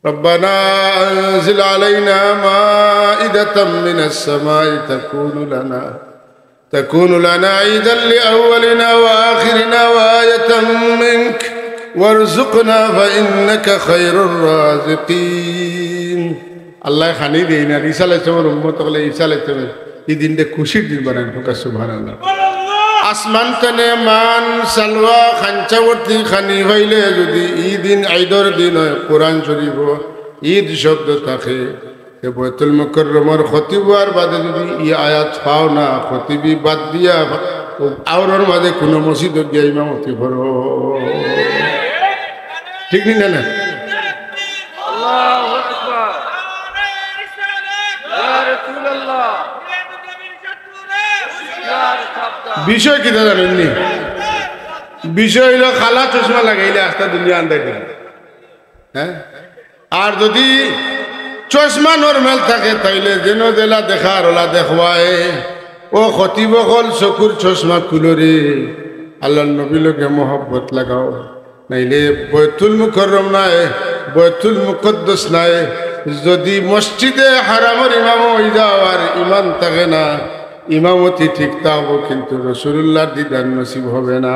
ربنا أنزل علينا مائدة من السماء تكون لنا عيدا لأولنا وآخرنا وآية منك وارزقنا فإنك خير الرازقين الله খানি দেই না ঈসা আলাইহিস সালামের উম্মত হলে ঈসা আলাইহিস সালাম এই দিনটা খুশির দিন বানান ফোকা সুবহানাল্লাহ আসমান তনে মান সালওয়া খাঞ্চাবর্তী খানি হইলে যদি এই দিন ঈদের দিন হয় কোরআন শরীফ ঈদ শব্দ থাকে এ বাইতুল মুকাররমার খতিব আর বাদে যদি এই আয়াত পাও না খতিবি বাদ দিয়া আওরার মাঝে কোনো মসজিদ গিয়ে ইমামতি করো ঠিক না না আল্লাহু আকবার ইয়া রাসূলুল্লাহ বিষয় কি জানেননি বিষয় হলো খালা চশমা লাগাইলে আস্তা দুনিয়া আন্দাই দিল হ্যাঁ আর যদি চশমা নরমাল থাকে তাইলে যেন জেলা দেখার ওলা দেখবায় ও খতিব হল চকুর চশমা কুলরে আল্লাহ নবী লোকে মোহব্বত লাগাও নাইলে বাইতুল মুকাররম নাই বাইতুল মুকদ্দাস নাই যদি মসজিদে হারামের ইমাম হয়ে যাও আর ইমান থাকে না ইমামতি ঠিক থাকবো কিন্তু রাসূলুল্লাহর দিদার নসিব হবে না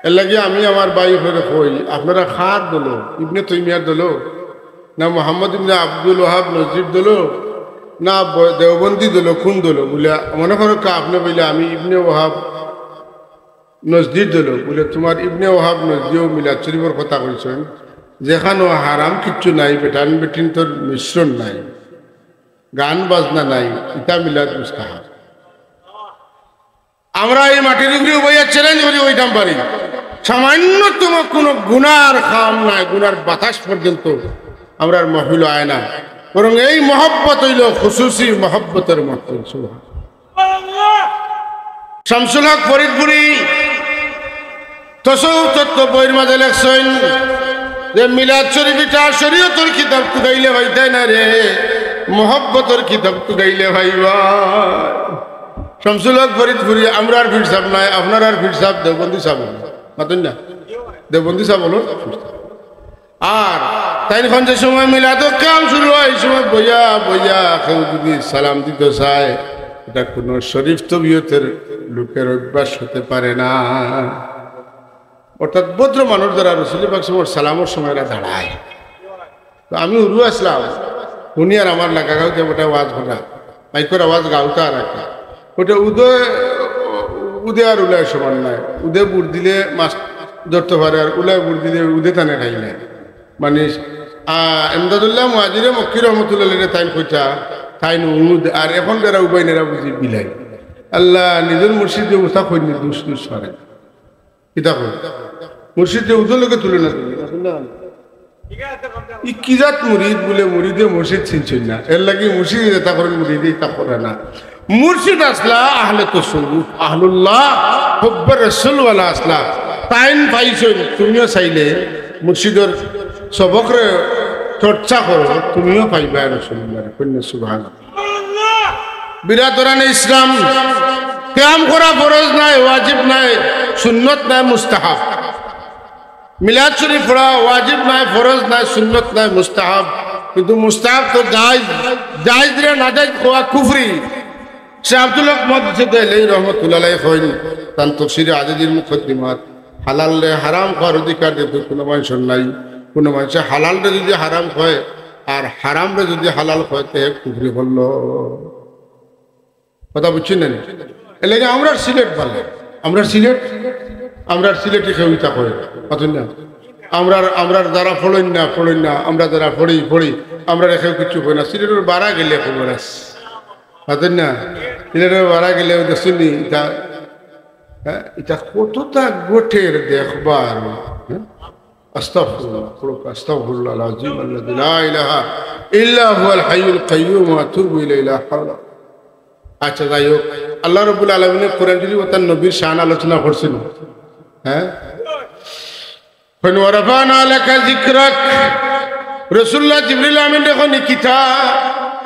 এর লাগে আমি আমার ভাই হয়ে কই আপনারা খাদ দলো ইবনে তাইমিয়ার দলো না মুহাম্মদ ইবনে আব্দুল ওয়াহাব নজিব দলো না দেওবন্দি দলো কোন দলো বলে মনে করো আপনি বলে আমি ইবনে ওয়াহাব নজদির দলো বলে তোমার ইবনে ওয়াহাব নজদিও মিলাদ শরীফের কথা কইছেন যেখানে হারাম কিচ্ছু নাই বেটান বেটিন তোর মিশ্রণ নাই গান বাজনা নাই ইতা মিলাদ মুস্তাহাব আমরা এই মাটির উপরে বইয়া চ্যালেঞ্জ করি ওইটাম পারি সামান্যতম কোনো গুনার খাম নাই গুনার বাতাস পর্যন্ত আমরা মহিলা আয় না বরং এই মহব্বত হইল খুশুসি মহব্বতের মতো শামসুল হক ফরিদপুরি তসৌ তত্ত্ব বইয়ের মাঝে লেখছেন যে মিলাদ শরীফটা শরীয়তের কিতাব তো গাইলে ভাইতাই না রে মোহব্বতর কিতাব তো গাইলে ভাইবা শামসুল হক ফরিদপুরি আমরা আর ফির সাহেব নাই আপনার আর ফির সাহেব দেওবন্দি সাহেব মাতুন না দেওবন্দি সাহেব বলুন আর তাই এখন যে সময় মিলাদ কাম শুরু হয় এই সময় বইয়া বইয়া কেউ যদি সালাম দিতে চায় এটা কোনো শরীফ তবিয়তের লোকের অভ্যাস হতে পারে না অর্থাৎ ভদ্র মানুষ যারা রসুল পাক সালামের সময় এরা দাঁড়ায় তো আমি উরু আসলাম উনি আর আমার লাগা গাও যে ওটা আওয়াজ ঘটা মাইকের আওয়াজ গাওতা আর একটা ওটা উদয় আর উলায় সমান নাই উদয় বুড় দিলে মাছ ধরতে পারে আর উলায় বুড় দিলে উদে টানে খাই নাই মানে এমদাদুল্লাহ মুহাজিরে মক্কি রহমতুল্লাহ তাইন কইটা তাইন উদ আর এখন যারা উবাইনেরা বুঝি বিলাই আল্লাহ নিজের মুর্শিদে উঠা কই নি দুষ দুষ করে কিতা কই মুর্শিদে উদলকে তুলে না ই কিজাত মুরিদ বলে মুরিদে মুর্শিদ চিনছেন না এর লাগি মুর্শিদ তা করেন মুরিদে তা করে না মুর্শিদ আসলা আহলে তাসাউফ আহলুল্লাহ হুব্বুর রাসূল ওয়ালা আসলা তাইন পাইছেন তুমিও চাইলে মুর্শিদের সবকরে চর্চা করো তুমিও পাইবা রাসূলুল্লাহ কন্যা সুবহানাল্লাহ বিরাদরানে ইসলাম কিয়াম করা ফরজ নাই ওয়াজিব নাই সুন্নত নাই মুস্তাহাব মিলাদ শরীফ পড়া ওয়াজিব নাই ফরজ নাই সুন্নত নাই মুস্তাহাব কিন্তু মুস্তাহাব তো জায়েজ জায়েজ রে না জায়েজ কোয়া কুফরি শাহ আব্দুল হক মুহাদ্দিস আলাইহি রাহমাতুল্লাহ আলাইহি কইন তান তাফসীর আজাদির মুকদ্দিমাত হালাল রে হারাম করার অধিকার দিতে কোনো মানুষ নাই কোনো মানুষ হালাল রে যদি হারাম হয় আর হারাম রে যদি হালাল হয় তে কুফরি হলো কথা বুঝছেন না এর লাগি আমরা সিলেট ভালো আমরা সিলেটে খেউতা করে কথা না আমরা যারা ফড়ই না আমরা যারা ফড়ি আমরা রেখেও কিছু করি না সিলেটের বাড়া গেলে খবর আস বুঝলেন না সিলেটের বাড়া গেলে শুনি এটা কতটা গোটের দেখবার আস্তাগফিরুল্লাহ আস্তাগফিরুল্লাহ আল-আযীম আল্লাযী লা ইলাহা ইল্লা হুয়াল হাইয়ুল কাইয়্যুম ওয়া আতুবু ইলাইহি লা হাওলা আচ্ছা যাই হোক আল্লাহ রাব্বুল আলামিনের কোরআন শরীফ ও তার নবীর শান আলোচনা করছেন হ্যাঁ ওয়ারাফানা লাকা যিকরাক রাসূলুল্লাহ জিবরিল আমিন দেখো নি কিতাব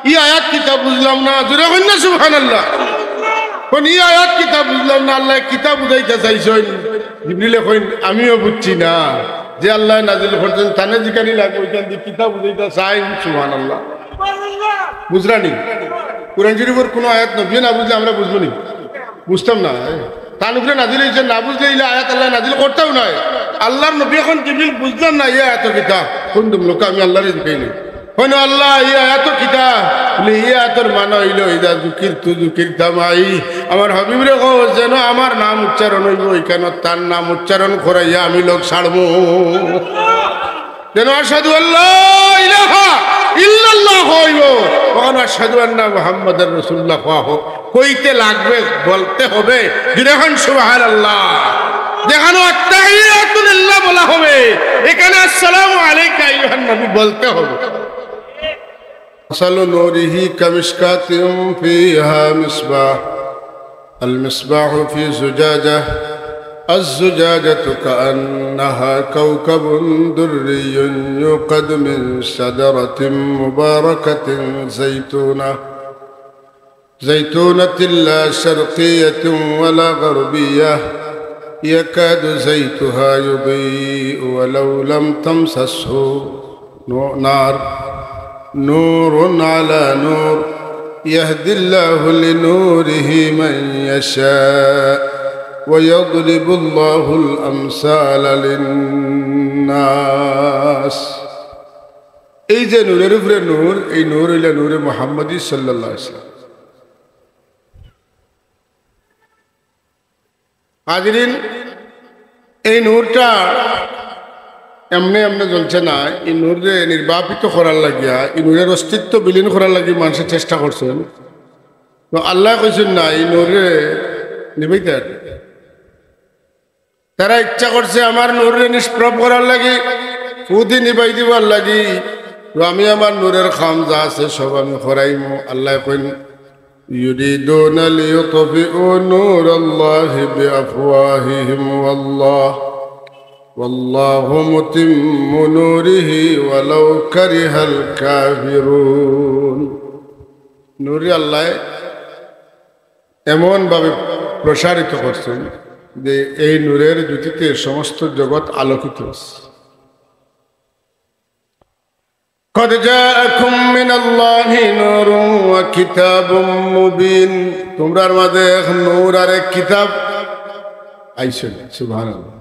এই আয়াত কিতাব বুঝলাম না জোরে কইনা সুবহানাল্লাহ কোন এই আয়াত কিতাব বুঝলাম না আল্লাহ কিতাব বুঝাইতে চাইছেন জিবরিল কইন আমিও বুঝছি না যে আল্লাহ নাজিল করছেন তানে জিকানি লাগবে ওইখান দিয়ে কিতাব বুঝাইতা চাই সুবহানাল্লাহ বুঝরানি কোরআন শরীফের কোনো আয়াত নবী না বুঝলে আমরা বুঝবো নি বুঝতাম না তার উপরে নাজিল হয়েছে না বুঝলে এই আয়াত আল্লাহ নাজিল করতেও নয় আল্লাহর নবী এখন জিবরিল বুঝলাম না এই আয়াত কিতাব কোন লোক আমি আল্লাহর জিকাইনি হইন আল্লাহ এই আয়াত কিতাব বলে এই আয়াতের মানা হইল ইদা জুকির তামাই আমার হাবিবরে কো যেন আমার নাম উচ্চারণ হইব কেন তার নাম উচ্চারণ করাইয়া আমি লোক ছাড়বো যেন আশহাদু আল্লাহ ইলাহা ইল্লাল্লাহ হইব ওখানে আশহাদু আন্না মুহাম্মাদুর রাসূলুল্লাহ কইতে লাগবে বলতে হবে যখন সুবহানাল্লাহ যেখানে আত্তাহিয়াতু লিল্লাহ বলা হবে এখানে আসসালামু আলাইকা আইয়ুহান নবী বলতে হবে مثل نوره كمشكاة فيها مصباح المصباح في زجاجة الزجاجة كأنها كوكب دري يوقد من شجرة مباركة زيتونة لا شرقية ولا غربية يكاد زيتها يضيء ولو لم تمسسه نار نور على نور يهدي الله لنوره من يشاء ويضرب الله الأمثال للناس এই যে নূরের উপরে নূর এই নূর হইল নূরে মুহাম্মদী সাল্লাল্লাহু আলাইহি ওয়াসাল্লাম হাজিরিন এই নূরটা এমনি এমনি জ্বলছে না এই নূরে নির্বাপিত করার লাগিয়া এই নূরের অস্তিত্ব বিলীন করার লাগি মানুষের চেষ্টা করছেন তো আল্লাহ কইছেন না এই নূরে নিবাইতে তারা ইচ্ছা করছে আমার নূরে নিষ্প্রভ করার লাগি ফুদি নিবাই দিবার লাগি তো আমি আমার নূরের খাম যা আছে সব আমি করাইমু আল্লাহ কইন يريدون ليطفئوا نور الله بأفواههم والله متم نوره ولو كره الكافرون নূরে আল্লাহ এমন ভাবে প্রসারিত করছেন যে এই নূরের জ্যোতিতে সমস্ত জগৎ আলোকিত হচ্ছে قد جاءكم من الله نور وكتاب مبين তোমরার মাঝে এক নূর আর এক কিতাব আইছে সুবহানাল্লাহ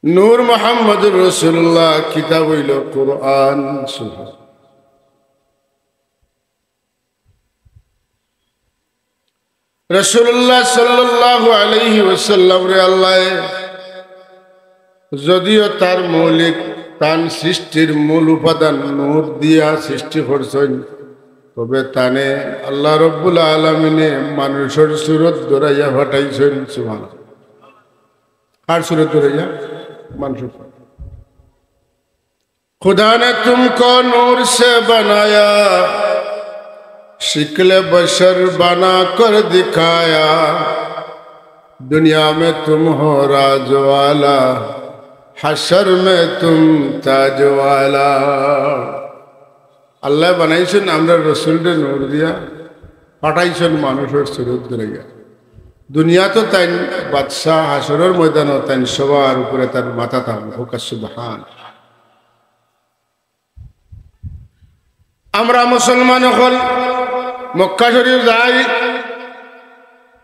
নূর মুহাম্মদুর রাসূলুল্লাহ কিতাব হইল কোরআন সুবহানাল্লাহ রাসূলুল্লাহ সাল্লাল্লাহু আলাইহি ওয়াসাল্লাম রে আল্লাহ যদিও তার মৌলিক তান সৃষ্টির মূল উপাদান নূর দিয়া সৃষ্টি করছেন তবে তানে আল্লাহ রব্বুল আলামিনে মানুষের সুরত ধরাইয়া ফাটাইছেন সুবহানাল্লাহ আর সুরত ধরাইয়া মানুষ खुदा ने तुमको नूर से बनाया शिकले बशर बना कर दिखाया दुनिया में तुम हो राजवाला हशर में तुम ताजवाला अल्लाह बनाइছেন আমরা রাসূলের নূর দিয়া পাঠাইছেন মানুষের সুরত ধরাইয়া দুনিয়া তো তাই বাদশা হাসরের ময়দানে তাই সবার উপরে তার মাথা থাকবে হোক সুবহান আমরা মুসলমান হল মক্কা শরীফ যাই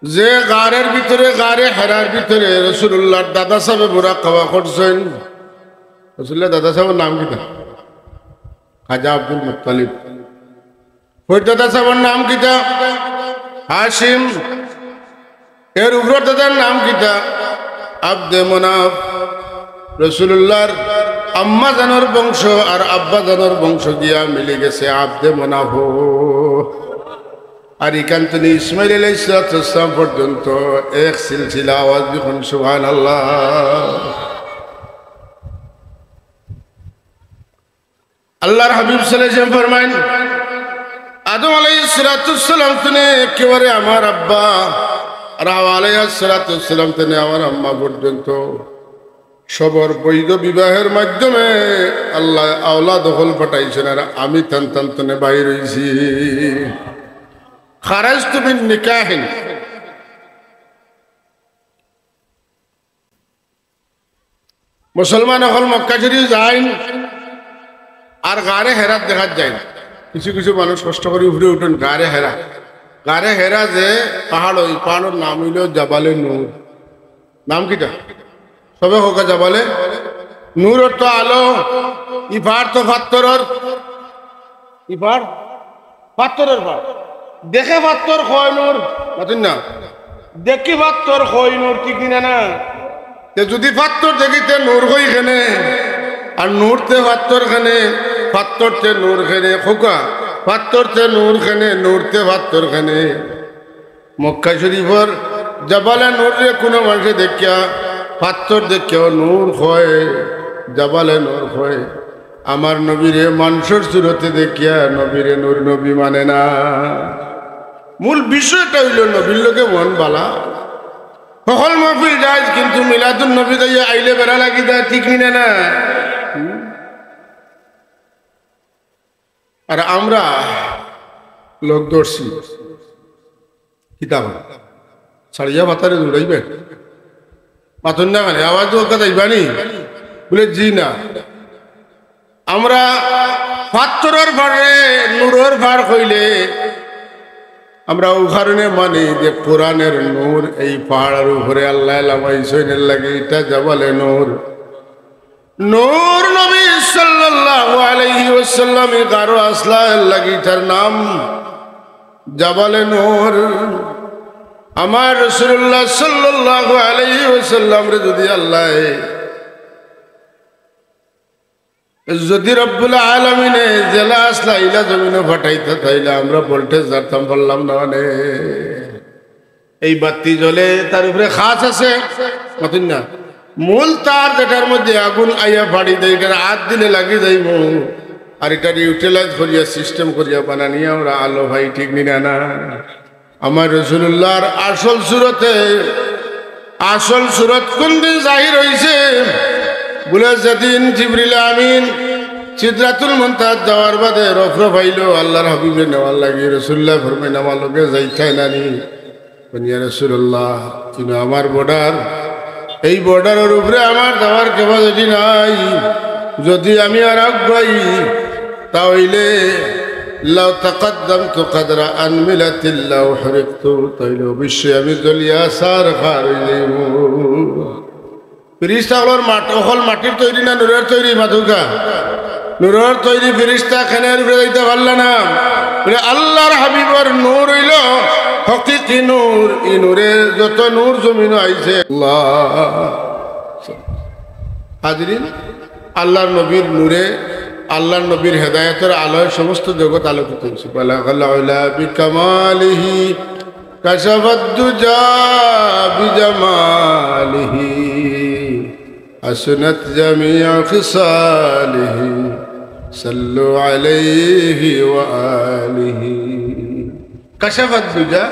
যে গারের ভিতরে গারে হেরার ভিতরে রাসূলুল্লাহর দাদা সাহেব মুরাকাবা করছেন রাসূলুল্লাহ দাদা সাহেবের নাম কি খাজা আব্দুল মুত্তালিব ওই দাদা সাহেবের নাম কি হাশিম এর উপর দাদার নাম কি আব্দে মুনাফ রাসূলুল্লাহর আম্মা জানোর বংশ আর আব্বা জানোর বংশ দিয়া মিলে গেছে আব্দে মুনাফ আর এখান থেকে ইসমাইল আলাইহিস সালাম পর্যন্ত এক সিলসিলা আওয়াজ যখন সুবহানাল্লাহ আল্লাহর হাবিব সাল্লাল্লাহু আলাইহি ওয়াসাল্লাম ফরমান আদম আলাইহিস সালাম তিনি একেবারে আমার আব্বা আর হাওয়া আলাইহিস সালাম তিনি আমার আম্মা পর্যন্ত সবর বৈধ বিবাহের মাধ্যমে আল্লাহ আওলাদ হল পাঠাইছেন আর আমি তনে বাইর হইছি খারাজতু মিন নিকাহিন মুসলমান এখন মক্কা শরীফ যায় আর গাড়ে হেরাত দেখা যায় না। কিছু কিছু মানুষ কষ্ট করে উপরে উঠেন গাড়ে হেরা। গাড়ে হেরা যে পাহাড়, ওই পাহাড়ের নাম হইল জাবালে নূর। নাম কিটা? সবে হোক জাবালে নূরের তো আলো। ইফার তো পাত্তরের, ইফার পাত্তরের পার দেখে পাত্তর হয় নূর, বুঝুন না? দেখি পাত্তর হয় নূর, ঠিক কিনা না? যদি পাত্তর দেখিতে নূর হই খেনে, আর নূরতে পাত্তর খেনে, পাত্তরতে নূর খেনে, খোকা পাত্তরতে নূর খেনে, নূরতে পাত্তর খেনে। মক্কা শরীফর জাবালে নূরে কোনো মানুষে দেখিয়া পাত্তর দেখিয়া নূর হয়, জাবালে নূর হয়। আমার নবীরে মানুষের সুরতে দেখিয়া নবীরে নূর নবী মানে না। মূল বিষয়টা হইল নবীর লোকে মন বালা। সকল মাহফিল যায়, কিন্তু মিলাদুন নবী গাইয়া আইলে বেড়া লাগি দেয়, ঠিক নিনে না? আর আমরা লোক দর্শি কিতাব ছাড়িয়া বাতারে দৌড়াইবেন পাথর না মানে আওয়াজ ওর কথা ইবানি বলে জি না। আমরা পাত্তরের ভাড়ে নূরের ভাড় হইলে আমরা ও কারণে মানি যে কোরআনের নূর এই পাহাড়ের উপরে আল্লাহ লামাইছেন লাগে, এটা জাবালে নূর। নূর নবী সাল্লাল্লাহু আলাইহি ওয়াসাল্লাম গারো আসলা লাগি, তার নাম জাবালে নূর। আমার রাসূলুল্লাহ সাল্লাল্লাহু আলাইহি ওয়াসাল্লাম রে যদি আল্লাহ, যদি রব্বুল আলামিনে জেলা আসলা ইলা জমিনে ফাটাইতে তাইলে আমরা ভোল্টেজ জানতাম পারলাম না। মানে এই বাতি জ্বলে, তার উপরে খাস আছে মতন না, মূল তার যেটার মধ্যে আগুন আইয়া ফাড়ি দেয়, এটার হাত দিলে লাগি যাইব। আর এটার ইউটিলাইজ করিয়া সিস্টেম করিয়া বানানি আমরা আলো ভাই, ঠিক নিনা না? আমার রাসূলুল্লাহর আসল সুরতে, আসল সুরত কোন দিন জাহির হইছে বলে, যেদিন জিবরিল আমিন সিদরাতুল মুনতাহা যাওয়ার বাদে রফরফ আইলো আল্লাহর হাবিবে নেওয়ার লাগে। রাসূলুল্লাহ ফরমাইন আমার লোকে যাইতাই নানি বনিয়া রাসূলুল্লাহ, কিন্তু আমার বর্ডার, এই বর্ডারের উপরে আমার যাওয়ার ক্যাপাসিটি নাই। যদি আমি আর আগাই তাহলে লাউ তাকাদ্দামতু কদরা আন মিলাতিল্লাহ হরিকতু, তাইলে অবশ্যই আমি জ্বলিয়া সার খার হয়ে যাইব। ফিরিস্তাগুলোর অকল মাটির তৈরি না নূরের তৈরি? মাথুকা নূরের তৈরি। ফিরিস্তা খেনের উপরে যাইতে পারল না। আল্লাহর হাবিবর নূর হইল হকিকি নূর। এই নূরের যত নূর জমিন আইছে হাজরিন, আল্লাহর নবীর নূরে, আল্লাহর নবীর হেদায়েতের আলোয় সমস্ত জগৎ আলোকিত হয়েছে। বিকামালিহি কাশাফাদ দুজা বিজামালিহি আসনাত জামিআ খিসালিহি সাল্লু আলাইহি ওয়া আলিহি। কাশাফাদ দুজা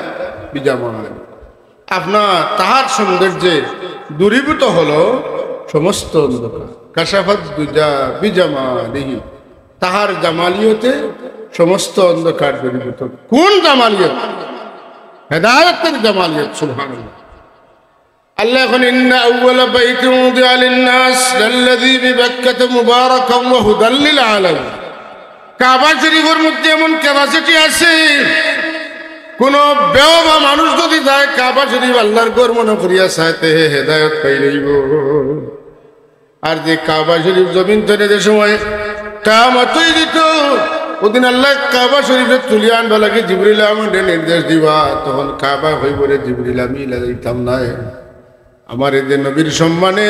বিজামালিহি, আপনার তাহার সৌন্দর্যে দূরীভূত হলো সমস্ত অন্ধকার। কাশাফাদ দুজা বিজামালিহি, তাহার জামালিয়তে সমস্ত অন্ধকার দূরীভূত। কোন জামালিয়ত? হেদায়েতের জামালিয়ত। সুবহানাল্লাহ। আল্লাহ এখন ইন্না আউওয়ালা বাইতিন উযিআ লিন-নাস লাল্লাযী বিবাক্কাতা মুবারাকান ওয়া হুদাল লিল আলামিন। কাবা শরীফের মধ্যে এমন ক্যাপাসিটি আছে, কোন বেওয়া মানুষ যদি যায় কাবা শরীফ আল্লাহর ঘর মনে করিয়া চাইতে হেদায়েত পাই লইব। আর যে কাবা শরীফ জমিন তৈরি যে সময় কামতই দিত, ওদিন আল্লাহ কাবা শরীফে তুলিয়া আনবা লাগে, জিবরিল আমিনের নির্দেশ দিবা, তখন কাবা হইব রে জিবরিল আমি যাইতাম না। আমার এই যে নবীর সম্মানে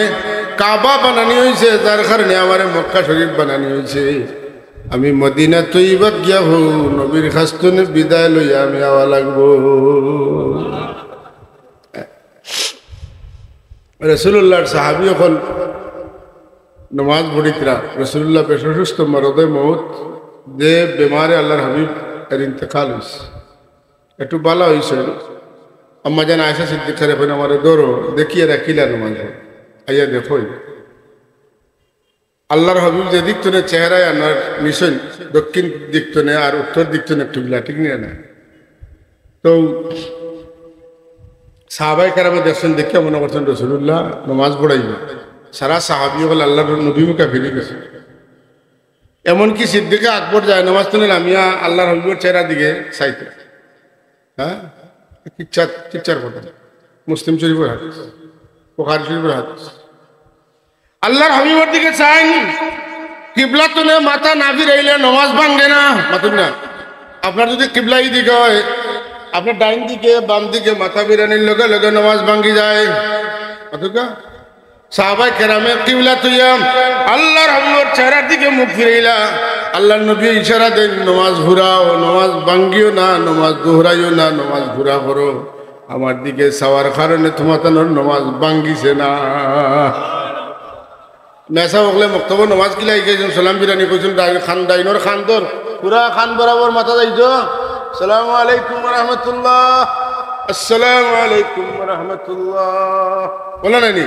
কাবা বানানি হয়েছে, যার কারণে আমার মক্কা শরীফ বানানি হয়েছে। আমি মদিনা তৈবাত গিয়া হো নবীর খাস্তনে বিদায় লইয়া আমি আওয়া লাগবো। রাসূলুল্লাহর সাহাবী হল নমাজ পড়িতরা, রাসূলুল্লাহ বেশ অসুস্থ, মরদে মৌত, যে বেমারে আল্লাহর হাবিব এর ইন্তেকাল হয়েছে। একটু বালা হয়েছে, আম্মা জান আয়েশা সিদ্দিকা এখন আমার দৌড়ো দেখিয়ে রাখিলা নমাজ আইয়া দেখো আল্লাহর হাবিব যে দিকতনে চেহারায় আনার মিশন দক্ষিণ দিকতনে আর উত্তর দিকতনে একটু বিলা, ঠিক নিয়ে না? তো সাহাবায়ে কেরামে দেখছেন, দেখিয়া মনে করছেন রাসূলুল্লাহ নমাজ পড়াইবে। সারা সাহাবি হল আল্লাহর নবী মুখা ফিরে গেছে। এমনকি সিদ্দিকে আকবর যায় নামাজ তুলে নামিয়া আল্লাহর হবিবর চেহারা দিকে চাইতে। হ্যাঁ, কিচ্ছার কথা। মুসলিম শরীফের হাদিস, বুখারী শরীফের হাদিস। আল্লাহর হবিবর দিকে চাইন, কিবলা তুলে মাথা না ফিরাইলে নামাজ ভাঙে না। মাতুন না, আপনার যদি কিবলা এই দিকে হয়, আপনার ডাইন দিকে বাম দিকে মাথা ফিরানির লগে লগে নামাজ ভাঙ্গি যায়। মাতুকা সাহাবায়ে কেরামে কিবলা তুইয়া আল্লাহর হবিবর চেহারার দিকে মুখ ফিরাইলা আল্লাহর নবী ইশারা দেন, নামাজ ঘুরাও, নামাজ ভাঙ্গিও না, নামাজ দোহরাইও না, নামাজ ঘুরা করো। আমার দিকে চাওয়ার কারণে তোমার নামাজ ভাঙ্গিছে না। মেসা হকলে মক্তব্য নামাজ কিলাই গেছেন, সালাম বিরানি কইছেন, খান ডাইনর খান তোর পুরা খান বরাবর মাথা যাইতো। আসসালামু আলাইকুম ওয়া রাহমাতুল্লাহ, আসসালামু আলাইকুম ওয়া রাহমাতুল্লাহ বলা নাইনি,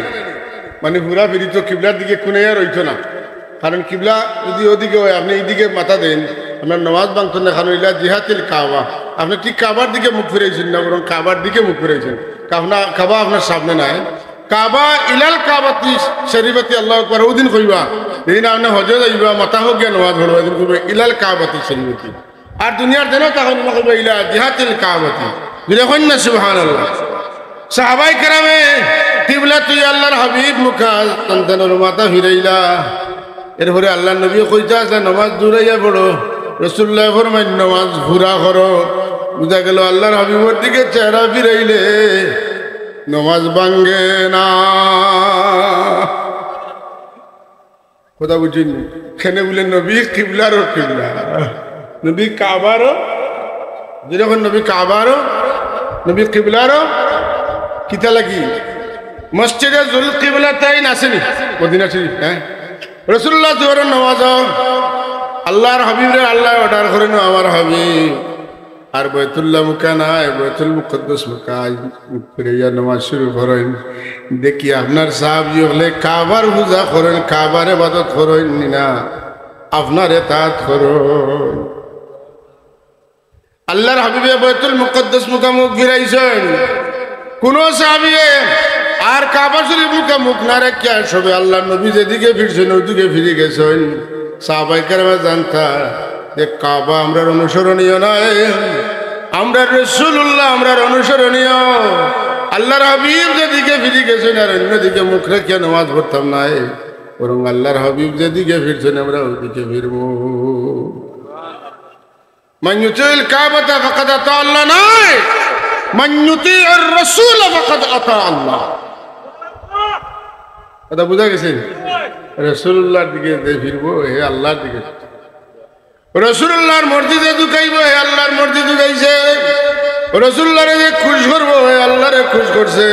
মানে পুরা ফিরি তো কিবলার দিকে কোনে আর হইতো না। কারণ কিবলা যদি ওদিকে হয়, আপনি এইদিকে মাথা দেন, আপনার নামাজ ভাঙতো না। কারণ ইলা জিহাতিল কাবা, আপনি ঠিক কাবার দিকে মুখ ফিরাইছেন না, বরং কাবার দিকে মুখ ফিরাইছেন। কাবা আপনার সামনে নাই। কাবা ইলাল কাবাতি শরীফতি আল্লাহু আকবার ওদিন কইবা, যেদিন আপনি হজে যাইবা মাথা হোক গিয়া নামাজ পড়বা, এদিন কইবা ইলাল কাবাতি শরীফতি। আর দুনিয়ার দিনও তখন কইবা ইলা জিহাতিল কাবাতি। যদি কইন না সুবহানাল্লাহ। সাহাবায়ে কেরামে কিবলা তুই আল্লাহর হাবিব মুখা সন্তানের মাথা ফিরাইলা। এরপরে আল্লাহর নবী কইতা আছে নামাজ দূরাইয়া পড়ো। রাসূলুল্লাহ ফরমায় নামাজ ঘুরা করো। বুঝা গেল আল্লাহর হাবিবের দিকে চেহারা ফিরাইলে নামাজ ভাঙ্গে না। কথা বুঝিনি খেনে বলে নবী কিবলারও কিবলা, নবী কাবারও, যেরকম নবী কাবারও নবী কিবলারও। কিতা লাগি মসজিদে জুল কিবলা তাই নাসেনি মদিনা শরীফ। হ্যাঁ, রাসূলুল্লাহ জোহরের নামাজ আল্লাহর হাবিবরে আল্লাহ অর্ডার করেন, আমার হাবিব আর বাইতুল্লাহ মুখা নাই, বাইতুল মুকদ্দাস মুখা ফিরাইয়া নামাজ শুরু করেন। দেখি আপনার সাহাবী হলে কাবার পূজা করেন, কাবার ইবাদত করেন না, আপনার এতাত করেন। আল্লাহর হাবিবে বাইতুল মুকদ্দাস মুখা মুখ ফিরাইছেন। কোন সাহাবী আর কাবা শরীফ মুখা মুখ না রেখে সবে আল্লাহর নবী যেদিকে ফিরছেন ওইদিকে ফিরে গেছেন। সাহাবায়ে কেরাম জানতা যে কাবা আমরার অনুসরণীয় নয়, আমরা রাসূলুল্লাহ আমরার অনুসরণীয়। আল্লাহর হাবিব যেদিকে ফিরে গেছেন আর অন্যদিকে মুখ রেখে নামাজ পড়তাম না, বরং আল্লাহর হাবিব যেদিকে ফিরছেন আমরা ওইদিকে ফিরবো। মান ইউতিল কাবাতা ফাকাদ আতা আল্লাহ নয়, মান ইউতির রাসূল ফাকাদ আতা আল্লাহ। কথা বুঝা গেছে? রাসূলুল্লাহর দিকে ফিরবো, হে আল্লাহর দিকে। রাসূলুল্লাহর মসজিদে ঢুকাইব, হে আল্লাহর মসজিদ ঢুকাইছে। রাসূলুল্লাহরে যে খুশ করবো, হে আল্লাহরে খুশ করছে।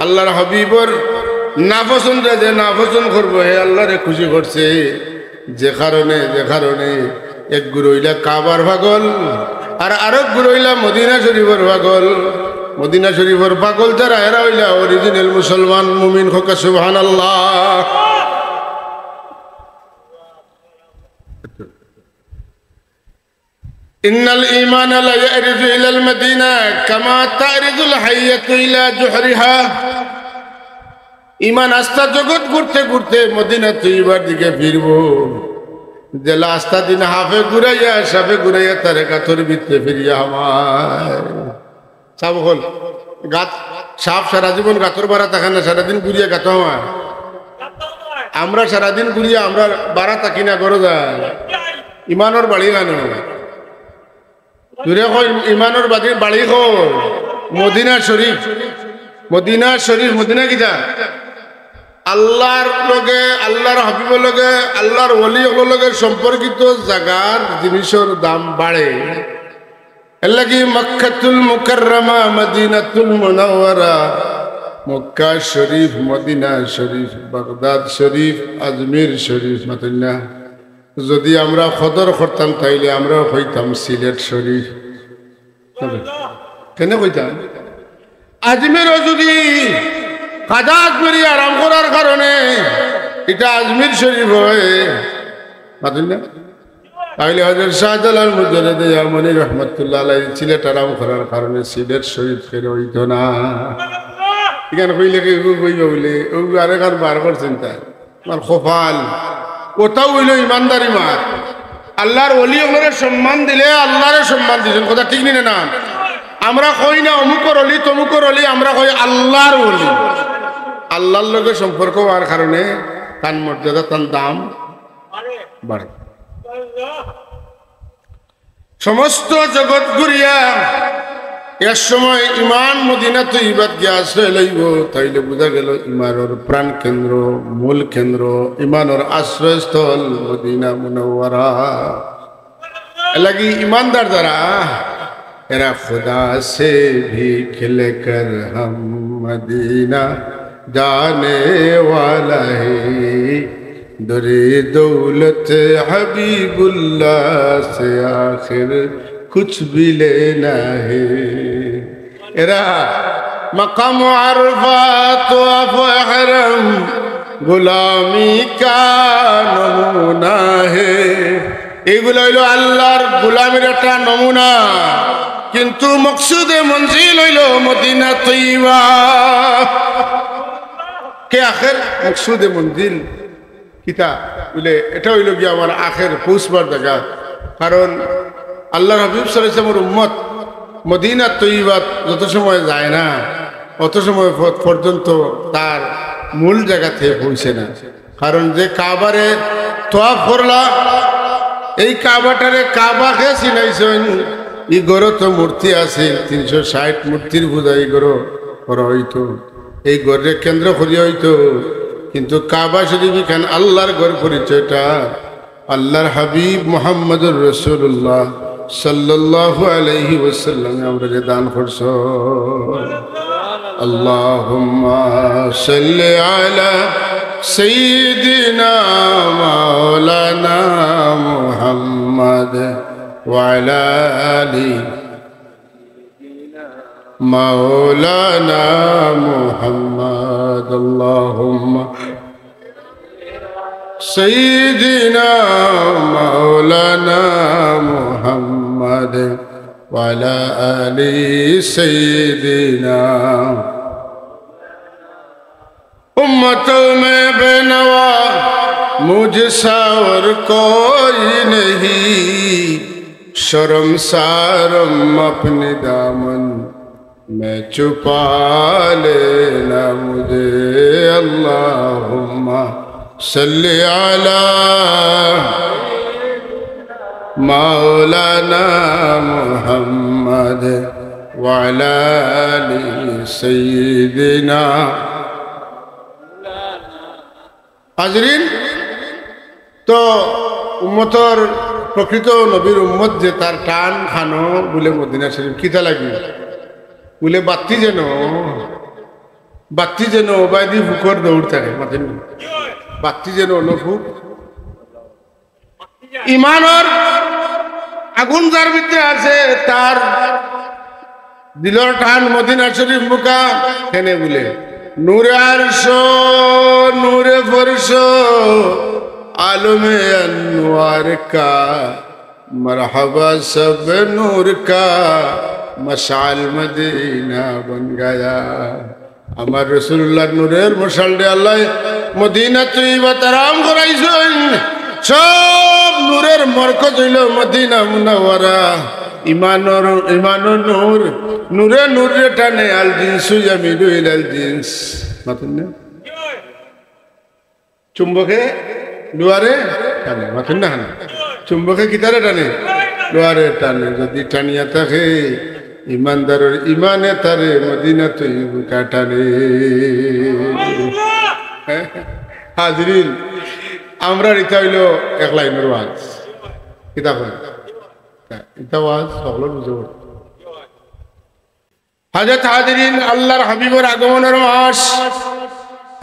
আল্লাহর হাবিবর নাপছন্দে যে নাপছন্দ করবো, হে আল্লাহরে খুশি করছে। যে কারণে এক গুরইলা কাবার পাগল আর আরেক গুরইলা মদিনা শরীফের পাগল। মদিনা শরীফের পাগল যারা এরা হইলা অরিজিনাল মুসলমান মুমিন। হোকা সুবহানাল্লাহ। ইন্নাল ঈমান লা ইয়ারিজু ইলাল মদিনা কামা তারিজুল হাইয়াতু ইলা জুহরিহা। ঈমান আস্থা জগৎ ঘুরতে ঘুরতে মদিনা তৈয়বার দিকে ফিরবো। যে লাস্তা দিন হাফে ঘুরাইয়া সাফে ঘুরাইয়া তারে গাথর ভিতরে ফিরিয়া আমায় সাপ হল গাত সাপ সারা জীবন গাথর বাড়া থাকে না, সারাদিন ঘুরিয়া গাথ আমায়। আমরা সারাদিন ঘুরিয়া আমরা বাড়া থাকি না, গরো যায় ইমানোর বাড়ি গানো দূরে কই ইমানোর বাড়ি কই মদিনা শরীফ। মদিনা শরীফ মদিনা কিতা আল্লাহর লগে আল্লাহর হাবিবের লগে আল্লাহর ওলির লগে সম্পর্কিত জায়গার জিনিসের দাম বাড়ে। এর লাগি মক্কাতুল মুকাররমা, মদিনাতুল মুনাওয়ারা, মক্কা শরীফ, মদিনা শরীফ, বাগদাদ শরীফ, আজমির শরীফ মাতুন্না। যদি আমরা কদর করতাম তাইলে আমরা হইতাম সিলেট শরীফ। কেন কইতাম? আজমিরও যদি খাজা আজমিরি আরাম করার কারণে এটা আজমির শরীফ হয় না, তাহলে হযরত শাহজালাল মুজাদ্দিদ ইয়ামানি রাহমাতুল্লাহ আলাইহি সিলেট আরাম করার কারণে সিলেট শরীফ ফের হইতো না। এখানে কইলে কইবা বলে ও আরে কার বার করছেন তাই আমার খোফাল ওটাও হইল ইমানদারি মার আল্লাহর ওলি ওনারে সম্মান দিলে আল্লাহরে সম্মান দিয়েছেন কথা ঠিক নিনে না আমরা কই না অমুকর অলি তমুকর অলি আমরা কই আল্লাহর ওলি আল্লাহর লগে সম্পর্ক হওয়ার কারণে তার মর্যাদা তার দাম বাড়ে সমস্ত জগৎ ঘুরিয়া এর সময় ইমান মদিনা তৈবাত গিয়ে আশ্রয় লইব তাইলে বোঝা গেল ইমানের প্রাণ কেন্দ্র মূল কেন্দ্র ইমানের আশ্রয়স্থল মদিনা মুনাওয়ারা লাগি ইমানদার দ্বারা এরা খুদা সে ভি খিলে কর হম মদিনা जाने वाला है दरे दौलत हबीबुल्लाह से आखिर कुछ भी लेना है एरा मकाम अरफात व हरम गुलामी का नमूना है এগুলো হইল আল্লাহর গোলামের একটা নমুনা কিন্তু মকসুদে মঞ্জিল হইল মদিনা তৈবা কে আখের মকসুদে মঞ্জিল কিতা বলে এটা হইল গিয়ে আমার আখের পৌঁছবার জায়গা কারণ আল্লাহ হাবিব সাল্লাল্লাহু আলাইহি ওয়াসাল্লামের উম্মত মদিনা তৈবাত যত সময় যায় না অত সময় পর্যন্ত তার মূল জায়গা থেকে পৌঁছে না কারণ যে কাবারে তওয়াফ করলা এই কাবাটারে কাবাকে চিনাইছেন ই গড় তো মূর্তি আছে 360 মূর্তির পূজা এই গড় করা হইতো এই গড়ের কেন্দ্র করিয়া হইতো কিন্তু কাবা শরীফ খান আল্লাহর গড় পরিচয়টা আল্লাহর হাবিব মুহাম্মদুর রাসূলুল্লাহ সাল্লাল্লাহু আলাইহি ওয়াসাল্লাম আমরা যে দান করছ আল্লাহুম্মা সাল্লি আলা সাইয়্যিদিনা মাওলানা মুহাম্মদ ওয়া আলা আলি مولانا محمد اللهم سيدنا مولانا محمد وعلى آل سيدنا उम्मतों में बेनवा मुझसा और कोई नहीं शर्मसारम अपने दामन मैं छुपा लेना मुझे अल्लाहुम्मा सल्ली अला मौलाना मुहम्मद व अला आलि सय्यिदिना हाजरीन तो उम्मतर प्रकृत नबीर उम्मत जे तार टान खानो बोले मदिना शरीफ किता লাগি बोले बाती जेन ओबायदी ফুকর দৌড় থাকে মাতেন বাতি যেন অনুভূত ইমানের আগুন যার ভিতরে আছে তার দিলর টান মদিনা শরীফ মুকা কেনে বলে নূরে আরশ নূরে ফরশ आलमे अनवार का मरहबा सब नूर का मशाल मदीना बन गया আমার রাসূলুল্লাহ নূরের মশাল দে আল্লাহ মদিনা তৈবা তারাম করাইছেন সব নূরের মরকজ হইল মদিনা মুনাওয়ারা ইমানর নূর নূরে নূরে টানে আল জিনসু ইয়ামিলু ইলাল জিনস মাতুন না চুম্বকে লোয়ারে টানে মাথুন না চুম্বকে কিতারে টানে লোয়ারে টানে যদি টানিয়া থাকে ইমানদারের ইমানে তারে মদিনা তৈবা টানে হাজরিন আমরা এটা হইল এক লাইনের ওয়াজ কিতাব এটা ওয়াজ সকল বুঝে হযরত হাজরিন আল্লাহর হাবিবের আগমনের মাস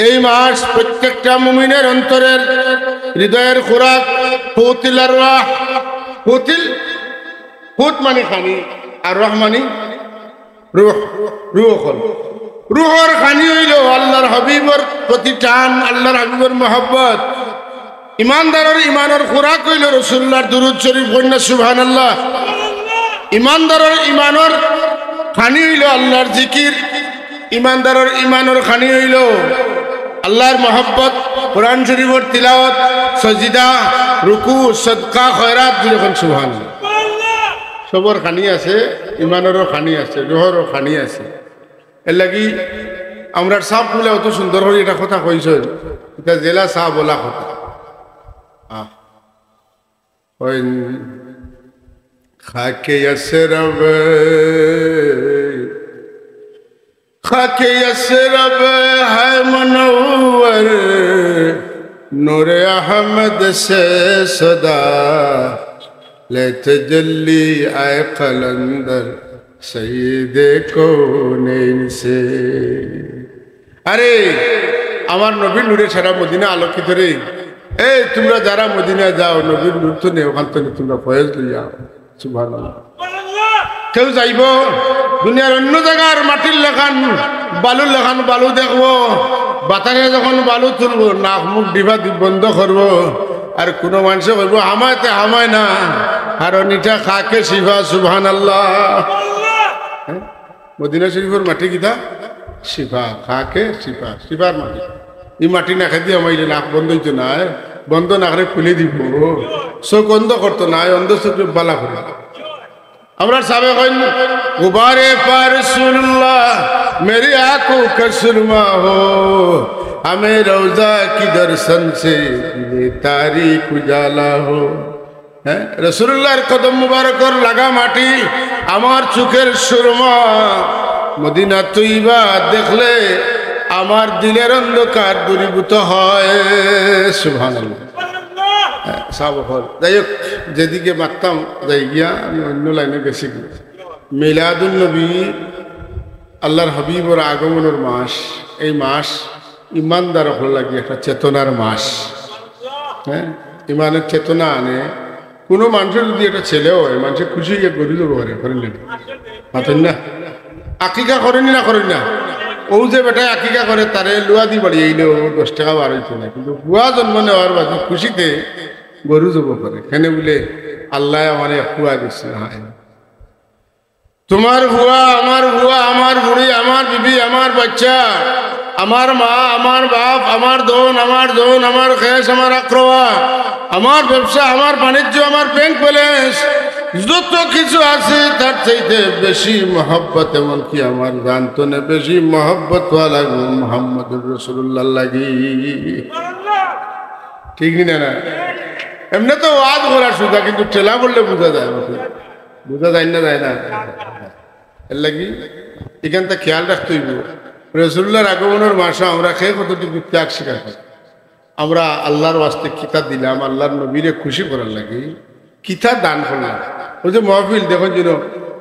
এই মাস প্রত্যেকটা মুমিনের অন্তরের হৃদয়ের খোরাক ফুতিল আরওয়াহ ফুত মানে খানি আর রহ মানে রূহ রূহর খানি হইল আল্লাহর হাবিবের প্রতি টান আল্লাহর হাবিবের মহব্বত ইমানদারের ইমানের খোরাক হইল রাসূলুল্লাহর দুরূদ শরীফ কইনা সুবহানাল্লাহ ইমানদারের ইমানের খানি হইল আল্লাহর জিকির ইমানদারের ইমানের খানি হইল আল্লাহর মহব্বত, কোরআন শরীফের তিলাওয়াত, সজিদা, রুকু, সদকা, খয়রাত, যখন সুবহানাল্লাহ। সবর খানি আছে, ইমানেরও খানি আছে, রুহেরও খানি আছে। এর লাগি আমরা সাপ বলে অত সুন্দর করে এটা কথা কইছ, এটা জেলা সাহ বলা কথা। খাকে আসরব খাকে আসরব হ্যায় মুনওয়ার নূরে আহমদ সে সদা লে তজল্লি আয়ে কলন্দর সঈদে কৌনৈন সে। আরে আমার নবীর নূরে সারা মদিনা আলোকিত রে। এই তোমরা যারা মদিনা যাও, নবীর নূর তো নেই, ওখান থেকে তোমরা ফয়েজ লইয়া। সুবহানাল্লাহ। কেউ যাইব দুনিয়ার অন্য জায়গার মাটির লেখান বালুর লেখান বালু দেখবো, বাতারে যখন বালু তুলবো নাক মুখ ডিভা বন্ধ করবো, আর কোনো মানুষে বলবো হামায়তে হামায় না, কারণ এটা খাকে শিফা। সুবহানাল্লাহ। মদিনা শরীফের মাটি কিতা শিফা, খাকে শিফা, শিফার মাটি। এই মাটি না খাই দিয়ে আমাইলে নাক বন্ধ হইতো না, বন্ধ না করে খুলে দিব, চোখ বন্ধ করতো না, অন্ধ চোখ বালা করে। আমরা সাবে কইন গুবারে পার রসুল্লাহ মেরি आंखों का सुरमा हो, हमें रोजा की दर्शन से तारीख उजाला हो। হ্যাঁ, রসুল্লাহর কদম মুবারকর লাগা মাটি আমার চোখের সুরমা। মদিনা তৈবা দেখলে আমার দিলের অন্ধকার দূরীভূত হয়। সুবহানাল্লাহ। যাই হোক, যেদিকে মারতাম যাই গিয়া আমি অন্য লাইনে গেছি। মিলাদুন নবী আল্লাহর হাবিবর আগমনের মাস। এই মাস ইমানদার হল লাগে একটা চেতনার মাস। হ্যাঁ, ইমানের চেতনা আনে। কোনো মানুষের যদি একটা ছেলে হয়, মানুষের খুশি গিয়ে গড়ি দেবো করে করেন না, আকিকা করেনি না করেন না। ও যে বেটায় আকিকা করে তারে লুয়া দি বাড়ি এইলেও 10 টাকা বার হইতো না, কিন্তু বুয়া জন্ম নেওয়ার বাকি খুশিতে গরু জব করে। কেন বলে আল্লাহ আমার খুয়া দিচ্ছে। তোমার বুয়া, আমার বুয়া, আমার বুড়ি, আমার বিবি, আমার বাচ্চা, আমার মা, আমার বাপ, আমার দোন, আমার খেস, আমার আক্রোয়া, আমার ব্যবসা, আমার বাণিজ্য, আমার ব্যাংক ব্যালেন্স, যত কিছু আছে তার চাইতে বেশি মহব্বত এমনকি আমার জানতো না বেশি মহব্বত লাগবো মুহাম্মদুর রাসূলুল্লাহ লাগি। ঠিক না? না এমনি তো ওয়াজ করার সুদা, কিন্তু ঠেলা বললে বোঝা যায়, বোঝা যায় না, যায় না। এর লাগি এখানটা খেয়াল রাখতে হইব। রাসূলুল্লাহর আগমনের মাসে আমরা খেয়ে কতটুকু ত্যাগ স্বীকার করি। আমরা আল্লাহর ওয়াস্তে কিতাব দিলাম, আল্লাহর নবীরে খুশি করার লাগি কিতাব দান করলাম। ওই যে মহফিল দেখুন যেন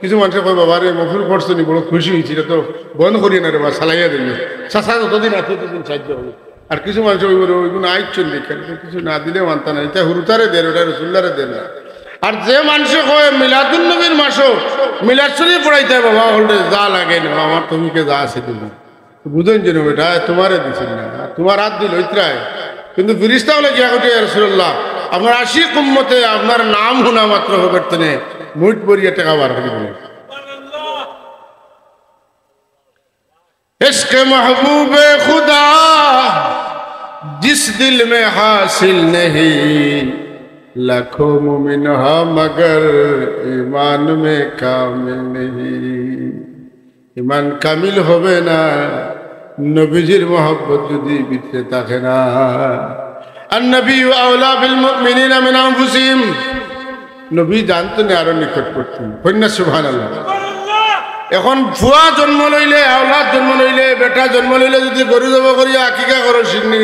কিছু মানুষের কয় বাবা রে মহফিল করছো নি, বড় খুশি হয়েছি, এটা তো বন্ধ করি না রে বা চালাইয়া দিল, চাষা যতদিন আছে ততদিন সাহায্য হবে। আর কিছু মানুষ ওইগুলো আইচ্ছন দেখে কিছু না দিলে মানতা না, এটা হুরুতারে দেন, ওটা রসুল্লারে দেন না। আর যে মানুষে কয় মিলাদুন নবীর মাসও মিলাদ শরীফ পড়াইতে বাবা হলে যা লাগে না, আমার তুমিকে যা আছে তুমি বুঝেন যেন বেটা তোমারে দিচ্ছেন না, তোমার হাত দিল ইত্রায়। কিন্তু ফিরিস্তা হলে গিয়া কোটে রাসূলুল্লাহ আপনার আশিক উম্মতে আপনার নাম শোনা মাত্র হবে তেনে মুঠ বরিয়া টাকা বার করে দিলেন। इश्क महबूब खुदा जिस दिल में हासिल नहीं, लाखों मुमिन हा मगर ईमान में कामिल नहीं। ईमान कामिल होवे ना नबीजिर मोहब्बत যদি ভিতরে থাকে না। النبي اولى بالمؤمنين من انفسهم, নবী জানতেন আরো নিকটবর্তী। কন্যা সুবহানাল্লাহ। এখন ফুয়া জন্ম লইলে, আওলাদ জন্ম লইলে, বেটা জন্ম লইলে যদি গরু জব করিয়া আকিকা করো সিন্নি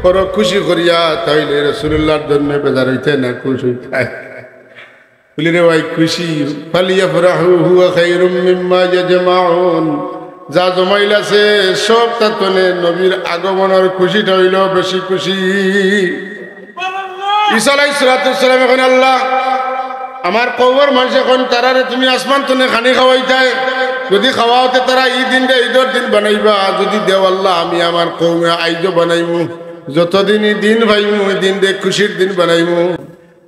করো খুশি করিয়া, তাইলে রাসূলুল্লাহর জন্য বেজার হইতে না খুশি হইতে বলি রে ভাই খুশি। ফালিয়াফরাহু হুয়া খায়রুম মিম্মা ইয়াজমাউন, যা জমাইলাছে সব তাতনে নবীর আগমনের খুশিটা হইল বেশি খুশি। ঈসা আলাইহিস সালাম এখন আল্লাহ আমার কওমের মানুষ এখন তারারে তুমি আসমান তনে খানি খাওয়াইতাই, যদি খাওয়াওতে তারা এই দিনটা ঈদের দিন বানাইবা, যদি দেও আল্লাহ আমি আমার কওমে আইজো বানাইমু, যতদিন দিন ভাইমু ওই দিন দে খুশির দিন বানাইমু।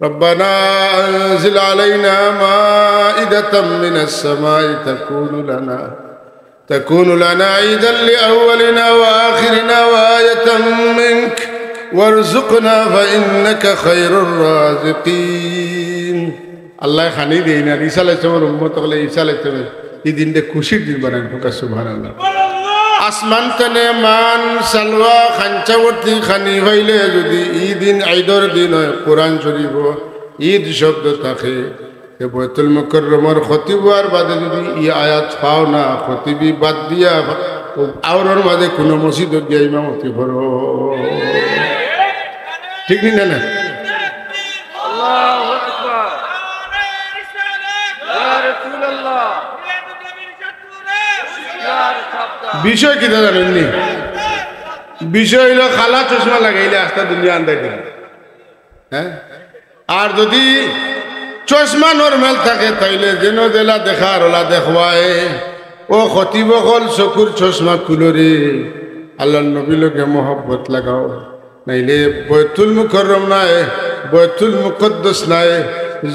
রব্বানা আনজিল আলাইনা মাইদাতাম মিনাস সামাই তাকুনু লানা تكون لنا عيدا لأولنا وآخرنا وآية منك وارزقنا فإنك خير الرازقين الله খানি দেই না ঈসা আলাইহিস সালামের উম্মত হলে ঈসা আলাইহিস সালাম এই দিনটা খুশির দিন বানান ফোকা সুবহানাল্লাহ আসমান তনে মান সালওয়া খাঞ্চাবর্তী খানি হইলে যদি এই দিন ঈদের দিন হয় কোরআন শরীফ ঈদ শব্দ থাকে বাইতুল মুকাররমার খতিবার বাদে যদি এই আয়াত পাও না খতিবি বাদ দিয়া আওরার মাঝে কোনো মসজিদ গিয়ে ইমামতি করো ঠিক না না আল্লাহু আকবার ইয়া রাসূলুল্লাহ বিষয় কি জানেননি বিষয় হইল খালা চশমা লাগাইলে আস্তা দুনিয়া আন্দাই দিল হ্যাঁ আর যদি চশমা নরমাল থাকে তাইলে যেন জেলা দেখার ওলা দেখবায় ও খতিব হল চকুর চশমা কুলরে আল্লাহ নবী লোকে মহব্বত লাগাও নাইলে বাইতুল মুকাররম নাই বাইতুল মুকদ্দাস নাই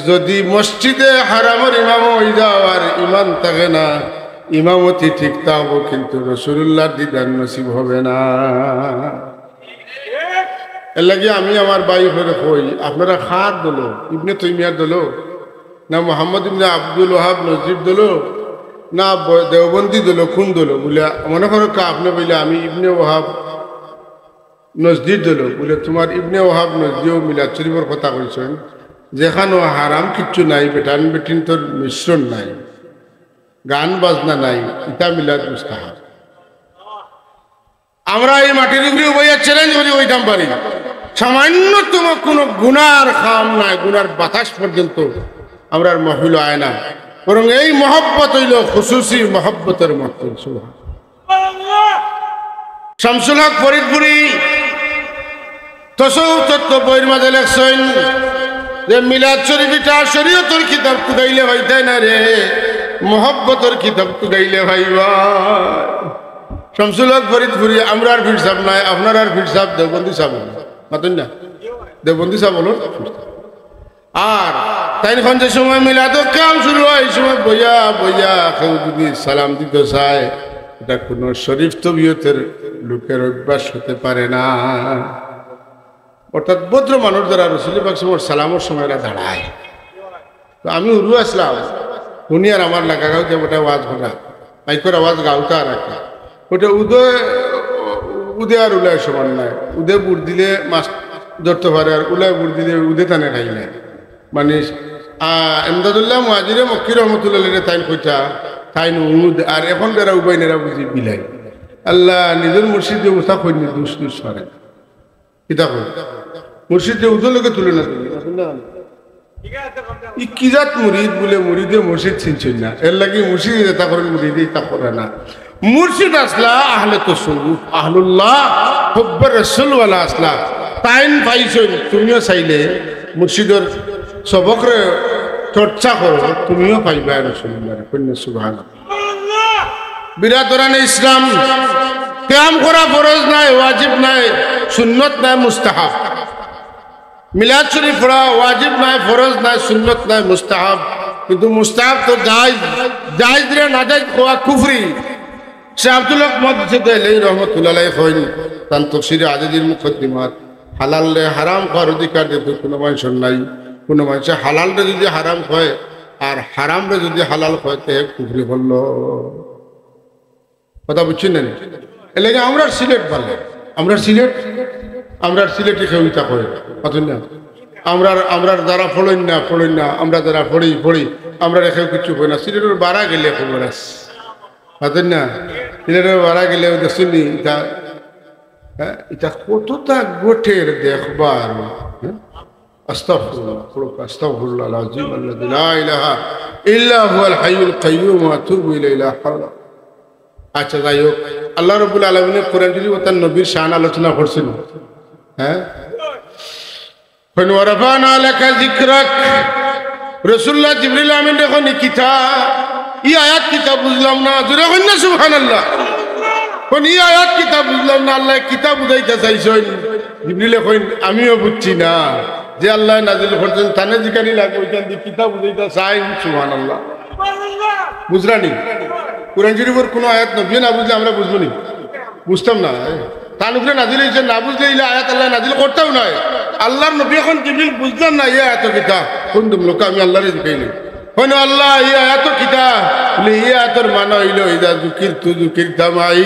যদি মসজিদে হারামের ইমাম হয়ে যাও আর ইমান থাকে না ইমামতি ঠিক থাকবো কিন্তু রাসূলুল্লাহর দিদার নসিব হবে না এর লাগে আমি আমার ভাই হয়ে কই আপনারা খাদ দলো ইবনে তাইমিয়া দলো না মোহাম্মদ ইবনে আব্দুল ওয়াহাব নজরুল দলো না দেওবন্দি দলো কোন দলো বলে মনে করো আপনি বললে আমি ইবনে ওয়াহাব নজরুল দলো বলে তোমার ইবনে ওয়াহাব নজরুল মিলাদ শরীফের কথা কইছেন যেখানে হারাম কিচ্ছু নাই বেটান বেটিন তোর মিশ্রণ নাই গান বাজনা নাই ইতা মিলাদ মুস্তাহাব আমরা এই মাটির উপরে বইয়া চ্যালেঞ্জ করি ওইটাম পারি সামান্যতম কোনো গুনার খাম নাই গুনার বাতাস পর্যন্ত আমরা মহিলা আয় না বরং এই মহব্বত হইল খুশুসি মহব্বতের মতো শামসুল হক ফরিদপুরি তত্ত্ব বইয়ের মাঝে লেখছেন যে মিলাদ শরীফটা শরীয়তের কিতাব কুদাইলে হইতে না রে মোহব্বতের কিতাব কুদাইলে ভাইবা শামসুল হক ফরিদপুরি আমরা আর ভিড় সাহেব নাই আপনার আর ভিড় সাহেব দেওবন্দি সাহেব মাতুন না দেওবন্দি সাহেব বলুন আর তাই এখন যে সময় মিলাদ কাম শুরু হয় এই সময় বইয়া বইয়া কেউ যদি সালাম দিতে চায় এটা কোনো শরীফ তবিয়তের লোকের অভ্যাস হতে পারে না অর্থাৎ ভদ্র মানুষ যারা রসুল পাক সালামের সময় এরা দাঁড়ায় তো আমি উড়ু আসলাম উনি আর আমার লাগা গাও যে ওটা আওয়াজ ভরা মাইকর আওয়াজ গাওতা আর একটা ওটা উদে আর উলায় সমান নাই উদে বুট দিলে মাছ ধরতে পারে আর উলায় বুট দিলে উদে টানে খাই নাই মানে এমদাদুল্লাহ মুহাজিরে মক্কি রহমতুল্লাহ তাইন কইটা তাইন উদ আর এখন যারা উবাইনেরা বুঝি বিলাই আল্লাহ নিজের মুর্শিদে উঠা কইনি দুষ দুষ পারে কিতা কই মুর্শিদে উদলকে তুলে না ই কি জাত মুরিদ বলে মুরিদে মুর্শিদ চিনছেন না এর লাগি মুর্শিদ তা করেন মুরিদে তা করে না মুর্শিদ আসলা আহলে তাসাউফ আহলুল্লাহ হুব্বে রাসূল ওয়ালা আসলা তাইন পাইছেন তুমিও চাইলে মুর্শিদের সবকরে চর্চা করো তুমিও পাইবা রাসূলুল্লাহ কন্যা সুবহানাল্লাহ বিরাদরানে ইসলাম কিয়াম করা ফরজ নাই ওয়াজিব নাই সুন্নত নাই মুস্তাহাব মিলাদ শরীফ পড়া ওয়াজিব নাই ফরজ নাই সুন্নত নাই মুস্তাহাব কিন্তু মুস্তাহাব তো জায়েজ রে না জায়েজ কোয়া কুফরি সে আব্দুল হক মুহাদ্দিস রহমাতুল্লাহ আলাইহি কইন তান তাফসীরে আজাদির মুকদ্দিমাত হালাল রে হারাম করার অধিকার দিতে কোনো মানুষের নাই কোনো মানুষ হালাল রে যদি হারাম হয় আর হারাম রে যদি হালাল হয় তে কুফরি হলো কথা বুঝছেন না এর লাগে আমরা সিলেট বলে আমরা সিলেটে কেউটা করে বুঝছেন না আমরা যারা ফড়ই না আমরা যারা ফড়ি আমরা রেখেও কিছু করি না সিলেটের বাড়া গেলে খবর আস বুঝছেন না সিলেটের বাড়া গেলে দেখছেন এটা এটা কতটা গোটের দেখবার আস্তাগফিরুল্লাহ আল-আযীম আল্লাযী লা ইলাহা ইল্লা হুয়াল হাইয়ুল কাইয়্যুম ওয়া আতুবু ইলাইহি লা হাওলা আচ্ছা যাই হোক আল্লাহ রাব্বুল আলামিনের কোরআন শরীফ ও তার নবীর শান আলোচনা করছেন হ্যাঁ ওয়া রাফা'না লাকা যিকরাক রাসূলুল্লাহ জিবরিল আমিন দেখুন কিতাব এই আয়াত কিতাব বুঝলাম না জোরে কইন না সুবহানাল্লাহ কোন এই আয়াত কিতাব বুঝলাম না আল্লাহ কিতাব বুঝাইতে চাইছেন জিবরিল কইন আমিও বুঝছি না যে আল্লাহ নাজিল করছেন তানে জিকানি লাগবে ওইখান দিয়ে কিতাব বুঝাইতে চাই সুবহানাল্লাহ বুঝরানি কুরআন শরীফের কোনো আয়াত নবী না বুঝলে আমরা বুঝবো নি, বুঝতাম না। তার উপরে নাজিল হয়েছে, না বুঝলে এই আয়াত আল্লাহ নাজিল করতেও নয়। আল্লাহর নবী এখন জিবরিল বুঝলাম না ইয়ে এত কিতা কোন তুম লোক আমি আল্লাহরে জিজ্ঞাইলি হইল আল্লাহ ইয়ে এত কিতা বলে ইয়ে এতর মানা হইল ইদা জুকির তু জুকির তামাই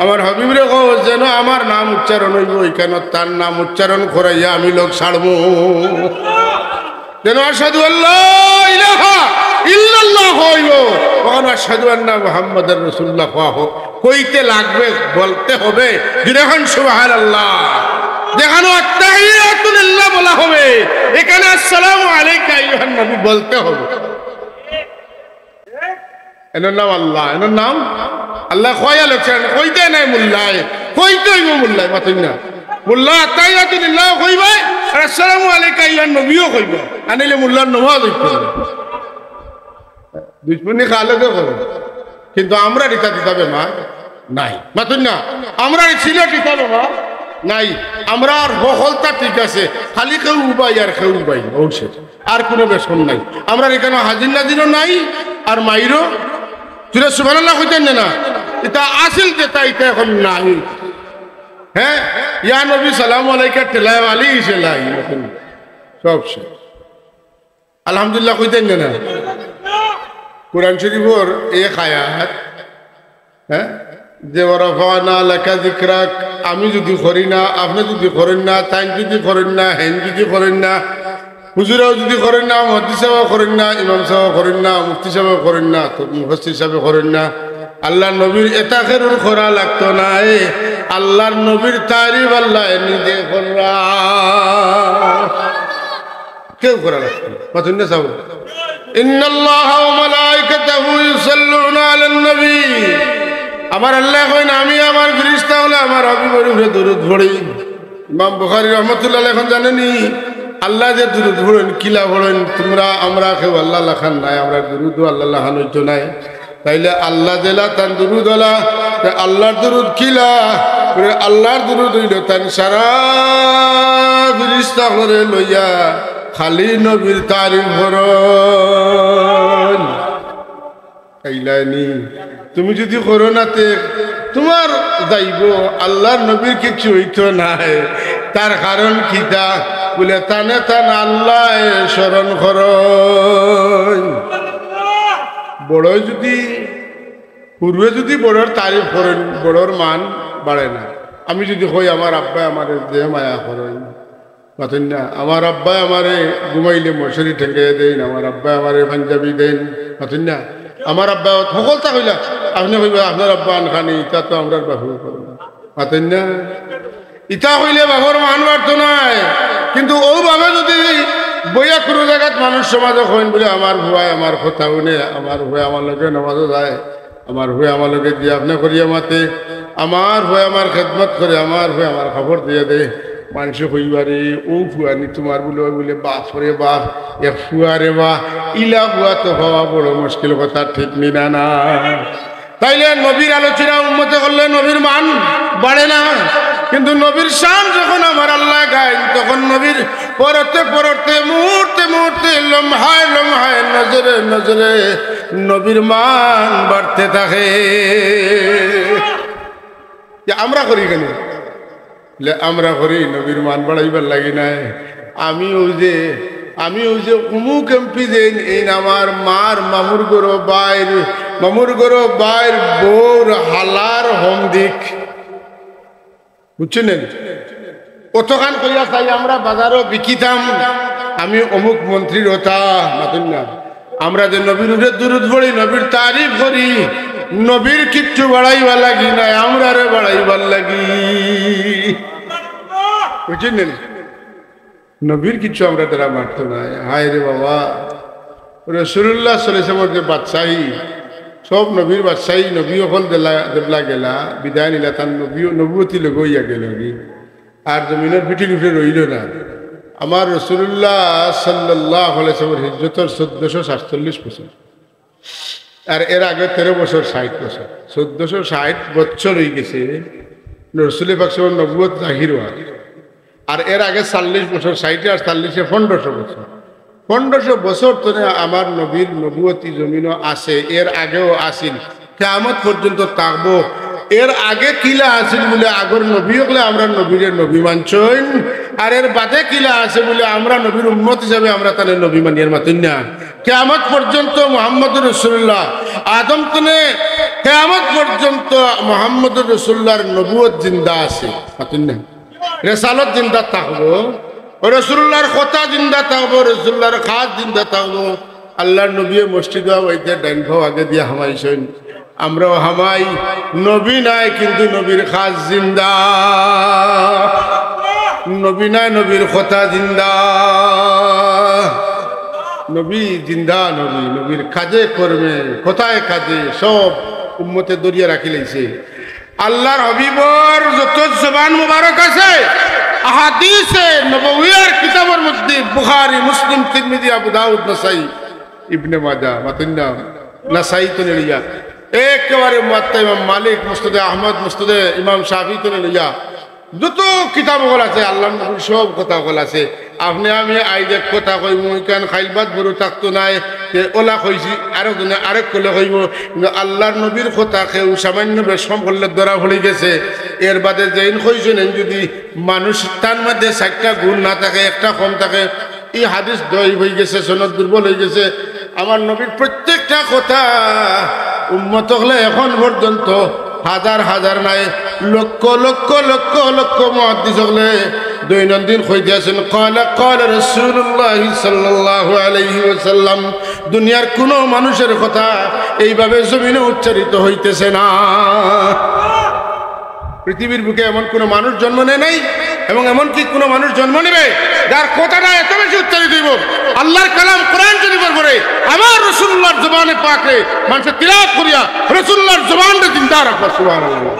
আমার হাবিবরে কো যেন আমার নাম উচ্চারণ হইব এখানে তার নাম উচ্চারণ করাইয়া আমি লোক ছাড়বো, যেন আশহাদু আল্লাহ ইলাহা ইল্লাল্লাহ হইব ওয়া আশহাদু আন্না মুহাম্মাদার রাসূলুল্লাহ কইতে লাগবে, বলতে হবে যখন সুবহানাল্লাহ, যেখানে আত্তাহিয়াতু লিল্লাহ বলা হবে এখানে আসসালামু আলাইকা আইয়ুহান নবী বলতে হবে। এনার নাম আল্লাহ, এনার নাম আল্লাহ কয়া লেখছেন কইতে নাই মুল্লায় কইতে হইব মুল্লায় মাতুন না মুল্লা আত্তাহিয়াতু লিল্লাহ কইবে আর আসসালামু আলাইকা আইয়ুহান নবীও কইবে, আনিলে মুল্লার নামাজ হইবে দুশ্মনী খালে তো করে, কিন্তু আমরা রিতা দিতাবে মা নাই মাতুন না, আমরা ছিল দিতাবে মা নাই, আমরা আর হলতা ঠিক আছে, খালি কেউ উবাই আর কেউ উবাই ঔষধ আর কোনো বেশন নাই। আমরা এখানে হাজির নাজিরও নাই আর মাইরও তুই সুবহানাল্লাহ কইতেন না, এটা আসল যেটা এটা এখন নাই। হ্যাঁ ইয়া নবী সালাম আলাইকা টেলাই আলী সেলাই সব সে আলহামদুলিল্লাহ কইতেন না। কুরআন শরীফের এক আয়াত, হ্যাঁ যে ওয়ারাফানা লাকা যিকরাক, আমি যদি করি না আপনি যদি করেন না তাই যদি করেন না হেন যদি করেন না হুজুরাও যদি করেন না মুহাদ্দিস সাহেব করেন না ইমাম সাহেব করেন না মুফতি সাহেব করেন না মুফাসসির সাহেব করেন না, আল্লাহর নবীর এটা খেরুর করা লাগতো না, আল্লাহর নবীর তারিফ আল্লাহ নিজে করা কেউ করা লাগতো না পাতুন না সাহেব। ইন্নাল্লাহা ওয়া মালাইকাতাহু ইউসাল্লুনা আলান নবী, আমার আল্লাহ কইন আমি আমার ফেরেশতা হলে আমার হাবিবের উপরে দরুদ পড়ি। ইমাম বুখারী রাহমাতুল্লাহ আলাইহি এখন জানেনি আল্লাহ যে দরুদ পড়েন কিলা পড়েন তোমরা আমরা কেউ আল্লাহ লাখান নাই, আমরা দরুদ আল্লাহ লাখান হইতো নাই, তাইলে আল্লাহ জেলা তান দরুদ আলা আল্লাহর দরুদ কিলা আল্লাহর দরুদ হইল তান সারা ফেরেশতা করে লইয়া খালি নবীর তারিফ করন কাইলানি। তুমি যদি করো নাতে তোমার যাইব আল্লাহর নবীর কিছু হইতো নাই, তার কারণ কিতা বলে তানে তান আল্লাহ স্মরণ কর। বড় যদি পূর্বে যদি বড়র তারিফ করেন বড়র মান বাড়ে না। আমি যদি কই আমার আব্বাই আমার দেহ মায়া করেন পাতেন না, আমার আব্বাই আমারে ঘুমাইলে মশারি ঠেকে দেন, আমার আব্বাই আমারে পাঞ্জাবি দেন পাতেন না, আমার আব্বা সকলটা কইলা আপনি কইবা আপনার আব্বা আনখানি ইটা তো আমরা বাহু করব পাতেন না, ইটা কইলে বাবুর মান বাড়তো নাই। কিন্তু ও ভাবে যদি বইয়া কোনো জায়গাত মানুষ সমাজে কইন বলে আমার ভুয়াই আমার কথা শুনে, আমার ভুয়া আমার লগে নামাজও যায়, আমার ভুয়া আমার লগে দিয়ে আপনি করিয়া মাতে, আমার ভুয়া আমার খেদমত করে, আমার ভুয়া আমার খবর দিয়ে দে, মানুষ কইবারে ও ফুয়ানি তোমার বলে বাপ রে বাপ এক ফুয়ারে বা ইলা ফুয়া তো হওয়া বড় মুশকিল কথা, ঠিক নিনা না। তাইলে নবীর আলোচনা উম্মতে করলে নবীর মান বাড়ে না, কিন্তু নবীর শান যখন আমার আল্লাহ গায় তখন নবীর পরতে পরতে মুহূর্তে মুহূর্তে লম্হায় লম্হায় নজরে নজরে নবীর মান বাড়তে থাকে। আমরা করি কেন? আমরা করি নবীর মান বাড়াইবার লাগি নাই। আমি ওই যে অমুক এমপি দেন এই আমার মার মামুর গরো বাইর বৌর হালার হোম দিক বুঝছেন, অতখান কইয়া চাই আমরা বাজারও বিকিতাম আমি অমুক মন্ত্রীর ওটা মাতুন না। আমরা যে নবীর উপরে দুরূদ পড়ি, নবীর তারিফ করি, নবীর কিচ্ছু বাড়াইবার লাগি নাই, আমরা রে বাড়াইবার লাগি বুঝছেন, নবীর কিছু আমরা তারা মারতো না। হায় রে বাবা, রাসূলুল্লাহ সাল্লাল্লাহু আলাইহি ওয়াসাল্লামের যে বাদশাহী সব নবীর বাদশাহী নবী হল দেবলা গেলা বিদায় নিলা, তার নবুয়তি লগইয়া গেল আর জমিনের পিঠির উপরে রইল না। আমার রাসূলুল্লাহ সাল্লাল্লাহু আলাইহি ওয়াসাল্লামের হিজরতের 1447 বছর, আর এর আগে 13 বছর 60 বছর 1460 বছর হয়ে গেছে রাসূল পাক সাল্লাল্লাহু নবুয়ত জাহির হওয়া। আর এর আগে 40 বছর 60 আর 40 1500 বছর 1500 বছর তো আমার নবীর নবুয়তি জমিনও আছে, এর আগেও আসিল, কিয়ামত পর্যন্ত থাকবো। এর আগে কিলা আছিল বলে আগর নবী হলে আমরা নবীর নবী মানছইন, আর এর বাদে কিলা আছে বলে আমরা নবীর উম্মত হিসাবে আমরা তাদের নবী মানিয়ার মাতুন না। কিয়ামত পর্যন্ত মুহাম্মদুর রাসূলুল্লাহ আদম তনে কিয়ামত পর্যন্ত মুহাম্মদুর রাসূলুল্লাহর নবুয়ত জিন্দা আছে মাতুন না, রিসালত জিন্দা থাকবো, রাসূলুল্লাহর কথা জিন্দা থাকবো, রাসূলুল্লাহর খাস জিন্দা থাকবো। আল্লাহর নবী মসজিদ হইতে ডাইন ভাও আগে দিয়ে হামাইছেন, আমরাও হামাই। নবী নাই কিন্তু নবীর খাস জিন্দা, নবী নাই নবীর কথা জিন্দা, নবী জিন্দা, নবী নবীর কাজে কর্মে কথায় কাজে সব উম্মতে দরিয়া রাখি লাইছে। আল্লাহর হাবিবর যত জবান মুবারক আছে আহাদিসে নবওয়ির কিতাবের মধ্যে বুখারী, মুসলিম, তিরমিজি, আবু দাউদ, নাসাই, ইবনে মাজাহ, মাতুন্না নাসাই তো নিয়া একেবারে মুয়াত্তা ইমাম মালিক, মুসনাদে আহমদ, মুসনাদে ইমাম শাফি তো নিয়া যত কিতাবগুল আছে আল্লাহর নবীর সব কথাগুল আছে। আপনি আমি আইদে কথা কইব কেন খাইলবাদ বড় থাকতো নাই ওলা কইছি আরেকজনে আরেক কলে কইব, কিন্তু আল্লাহর নবীর কথা কেউ সামান্য বেশম করলে ধরা পড়ে গেছে। এর বাদে যেইন কইছেন যদি মানুষ তার মধ্যে 4টা গুণ না থাকে, একটা কম থাকে, এই হাদিস দই হয়ে গেছে, সনদ দুর্বল হয়ে গেছে। আমার নবীর প্রত্যেকটা কথা উম্মত হলে এখন পর্যন্ত হাজার হাজার নাই লক্ষ লক্ষ লক্ষ লক্ষ মুহাদ্দিস হলে দৈনন্দিন কইতেছেন ক্বালা ক্বালা রাসূলুল্লাহ সাল্লাল্লাহু আলাইহি ওয়াসাল্লাম। দুনিয়ার কোনো মানুষের কথা এইভাবে জমিনে উচ্চারিত হইতেছে না। পৃথিবীর বুকে এমন কোনো মানুষ জন্ম নেয় নাই এবং এমন কি কোনো মানুষ জন্ম নেবে যার কথাটা এত বেশি উচ্চারিত হইব। আল্লাহর কালাম কোরআন শরীফের পরে আমার রাসূলুল্লাহর জবানে পাকে মানুষের তিলাওয়াত করিয়া রাসূলুল্লাহর জবানকে জিন্দা রাখা। সুবহানাল্লাহ।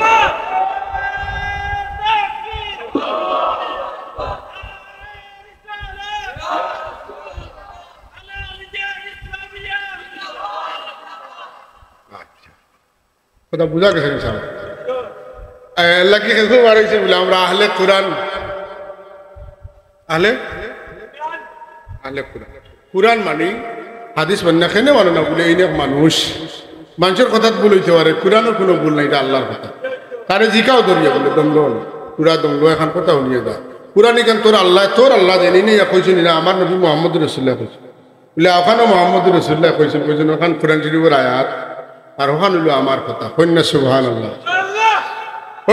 কথা বুঝা গেছে ইনশাআল্লাহ। আল্লাহ কি খুব বাড়াইছে বলে আমরা আহলে কোরআন, আহলে কোরআন, কোরআন মানি হাদিস মান্না খেনে মানে না বলে এই মানুষ মানুষের কথা ভুল হইতে পারে, কোরআনের কোনো ভুল নাই, এটা আল্লাহর কথা। তারে জিকাও ধরিয়া বলে দমল পুরা দমল এখন কথা শুনিয়ে যা কোরআন এখান তোর আল্লাহ জানি নি কইছেন না আমার নবী মুহাম্মদ রাসূলুল্লাহ কইছেন বলে ওখানে মুহাম্মদ রাসূলুল্লাহ কইছেন ওখান কোরআন শরীফের আয়াত আর ওখানে হইল আমার কথা। কন্যা সুবহানাল্লাহ।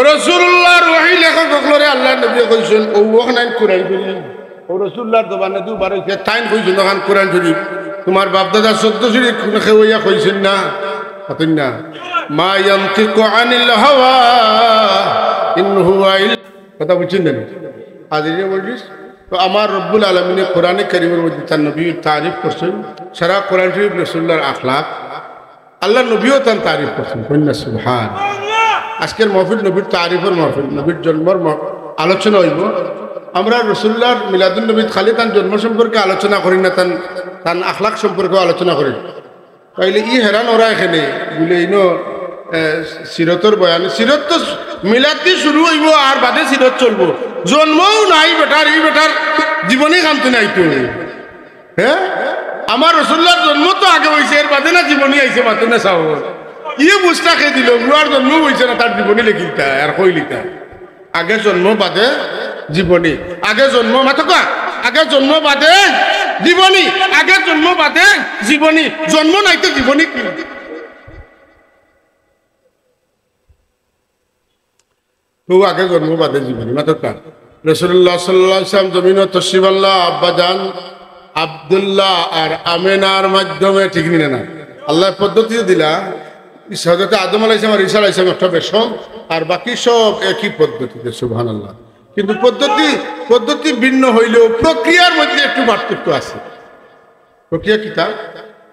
রাসূলুল্লাহর ওহী লেখা বকলরে আল্লাহ নবী কইছেন ও ওখানে কোরআন শরীফ ও রাসূলুল্লাহর জবানে দুবার হইছে তাইন কইছেন ওখান কোরআন শরীফ তোমার বাপ দাদা 14 শরীফ খেওয়া কইছেন না পাতেন না মা ইয়ানতিকু আনিল হাওয়া ইন হুয়া কথা বুঝছেন না হাজিরে বলিস। তো আমার রব্বুল আলামিন কোরআনে কারীমের মধ্যে তার নবীর তারিফ করছেন, সারা কোরআন শরীফ রাসূলুল্লাহর আখলাক আল্লাহ নবীও তার তারিফ করছেন। কন্যা সুবহান। আজকের মাহফিল নবীর তারিফের মাহফিল, নবীর জন্মর আলোচনা হইব। আমরা রাসূলুল্লাহর মিলাদুন নবী খালি তার জন্ম সম্পর্কে আলোচনা করি না, তার আখলাক সম্পর্কে আলোচনা করি। তাইলে ই হেরান ওরা এখানে বলে ইনো সিরতর বয়ান, সিরত তো মিলাদ দিয়ে শুরু হইব আর বাদে সিরত চলবো। জন্মও নাই বেটার, এই বেটার জীবনে কামতে নাই তো। হ্যাঁ আমার রাসূলুল্লাহর জন্ম তো আগে হয়েছে, এর বাদে না জীবনী আইছে মাত্র না চাও ইয়ে বুঝটা খেয়ে দিল বুড়ার জন্ম হয়েছে না তার জীবনী লেখিতা আর কইলিতা আগে জন্ম বাদে জীবনী, আগে জন্ম মাথা আগে জন্ম বাদে জীবনী, আগে জন্ম বাদে জীবনী, জন্ম নাই তো জীবনী কি? তো আগে জন্ম বাদে জীবনী মাথা। রাসূলুল্লাহ সাল্লাল্লাহু আলাইহি ওয়াসাল্লাম জমিনে তশরিফ আল্লাহ আব্বাজান আব্দুল্লাহ আর আমেনার মাধ্যমে ঠিক নিলে না আল্লাহ পদ্ধতি দিলা হযরত আদম আলাইহিস সালাম আর ঈসা আলাইহিস সালাম একটা বেশম আর বাকি সব একই পদ্ধতিতে। সুবহানাল্লাহ। কিন্তু পদ্ধতি ভিন্ন হইলেও প্রক্রিয়ার মধ্যে একটু পার্থক্য আছে। প্রক্রিয়া কিতা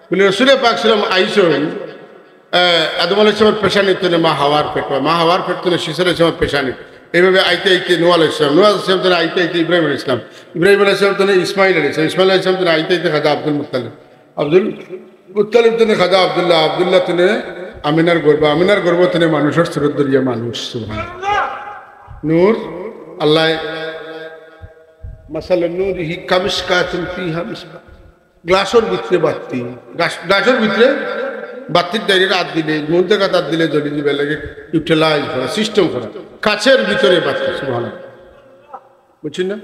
বলে রাসূল পাক সাল্লাল্লাহু আলাইহি ওয়াসাল্লাম আদম আলাইহিস সালামের পেশানিতে মা হাওয়ার পেট, মা হাওয়ার পেট থেকে ঈসা আলাইহিস সালামের পেশানি, এইভাবে আইতে আইতে নূহ আলাইহিস সালাম, নূহ আলাইহিস সালাম থেকে আইতে আইতে ইব্রাহিম আলাইহিস সালাম, ইব্রাহিম আলাইহিস সালাম থেকে ইসমাঈল আলাইহিস সালাম, ইসমাঈল আলাইহিস সালাম থেকে আইতে আইতে খাজা আব্দুল মুত্তালিব থেকে খাজা আব্দুল্লাহ, আব্দুল্লাহ থেকে আমিনার গর্ব, আমিনার গর্ব থেকে মানুষের সুরত দরিয়া মানুষ। সুবহানাল্লাহ। নূর আল্লাহ মাসালান নূরিহি কামিশকাতুন ফিহা মিসবাহ, গ্লাসের ভিতরে বাতি, গ্লাসের ভিতরে বাতির ডাইরেক্ট হাত দিলে মধ্যে হাত দিলে জ্বলি দিবে লাগে ইউটিলাইজ করা সিস্টেম করা কাছের ভিতরে বাতি সুবহানাল্লাহ বুঝছেন না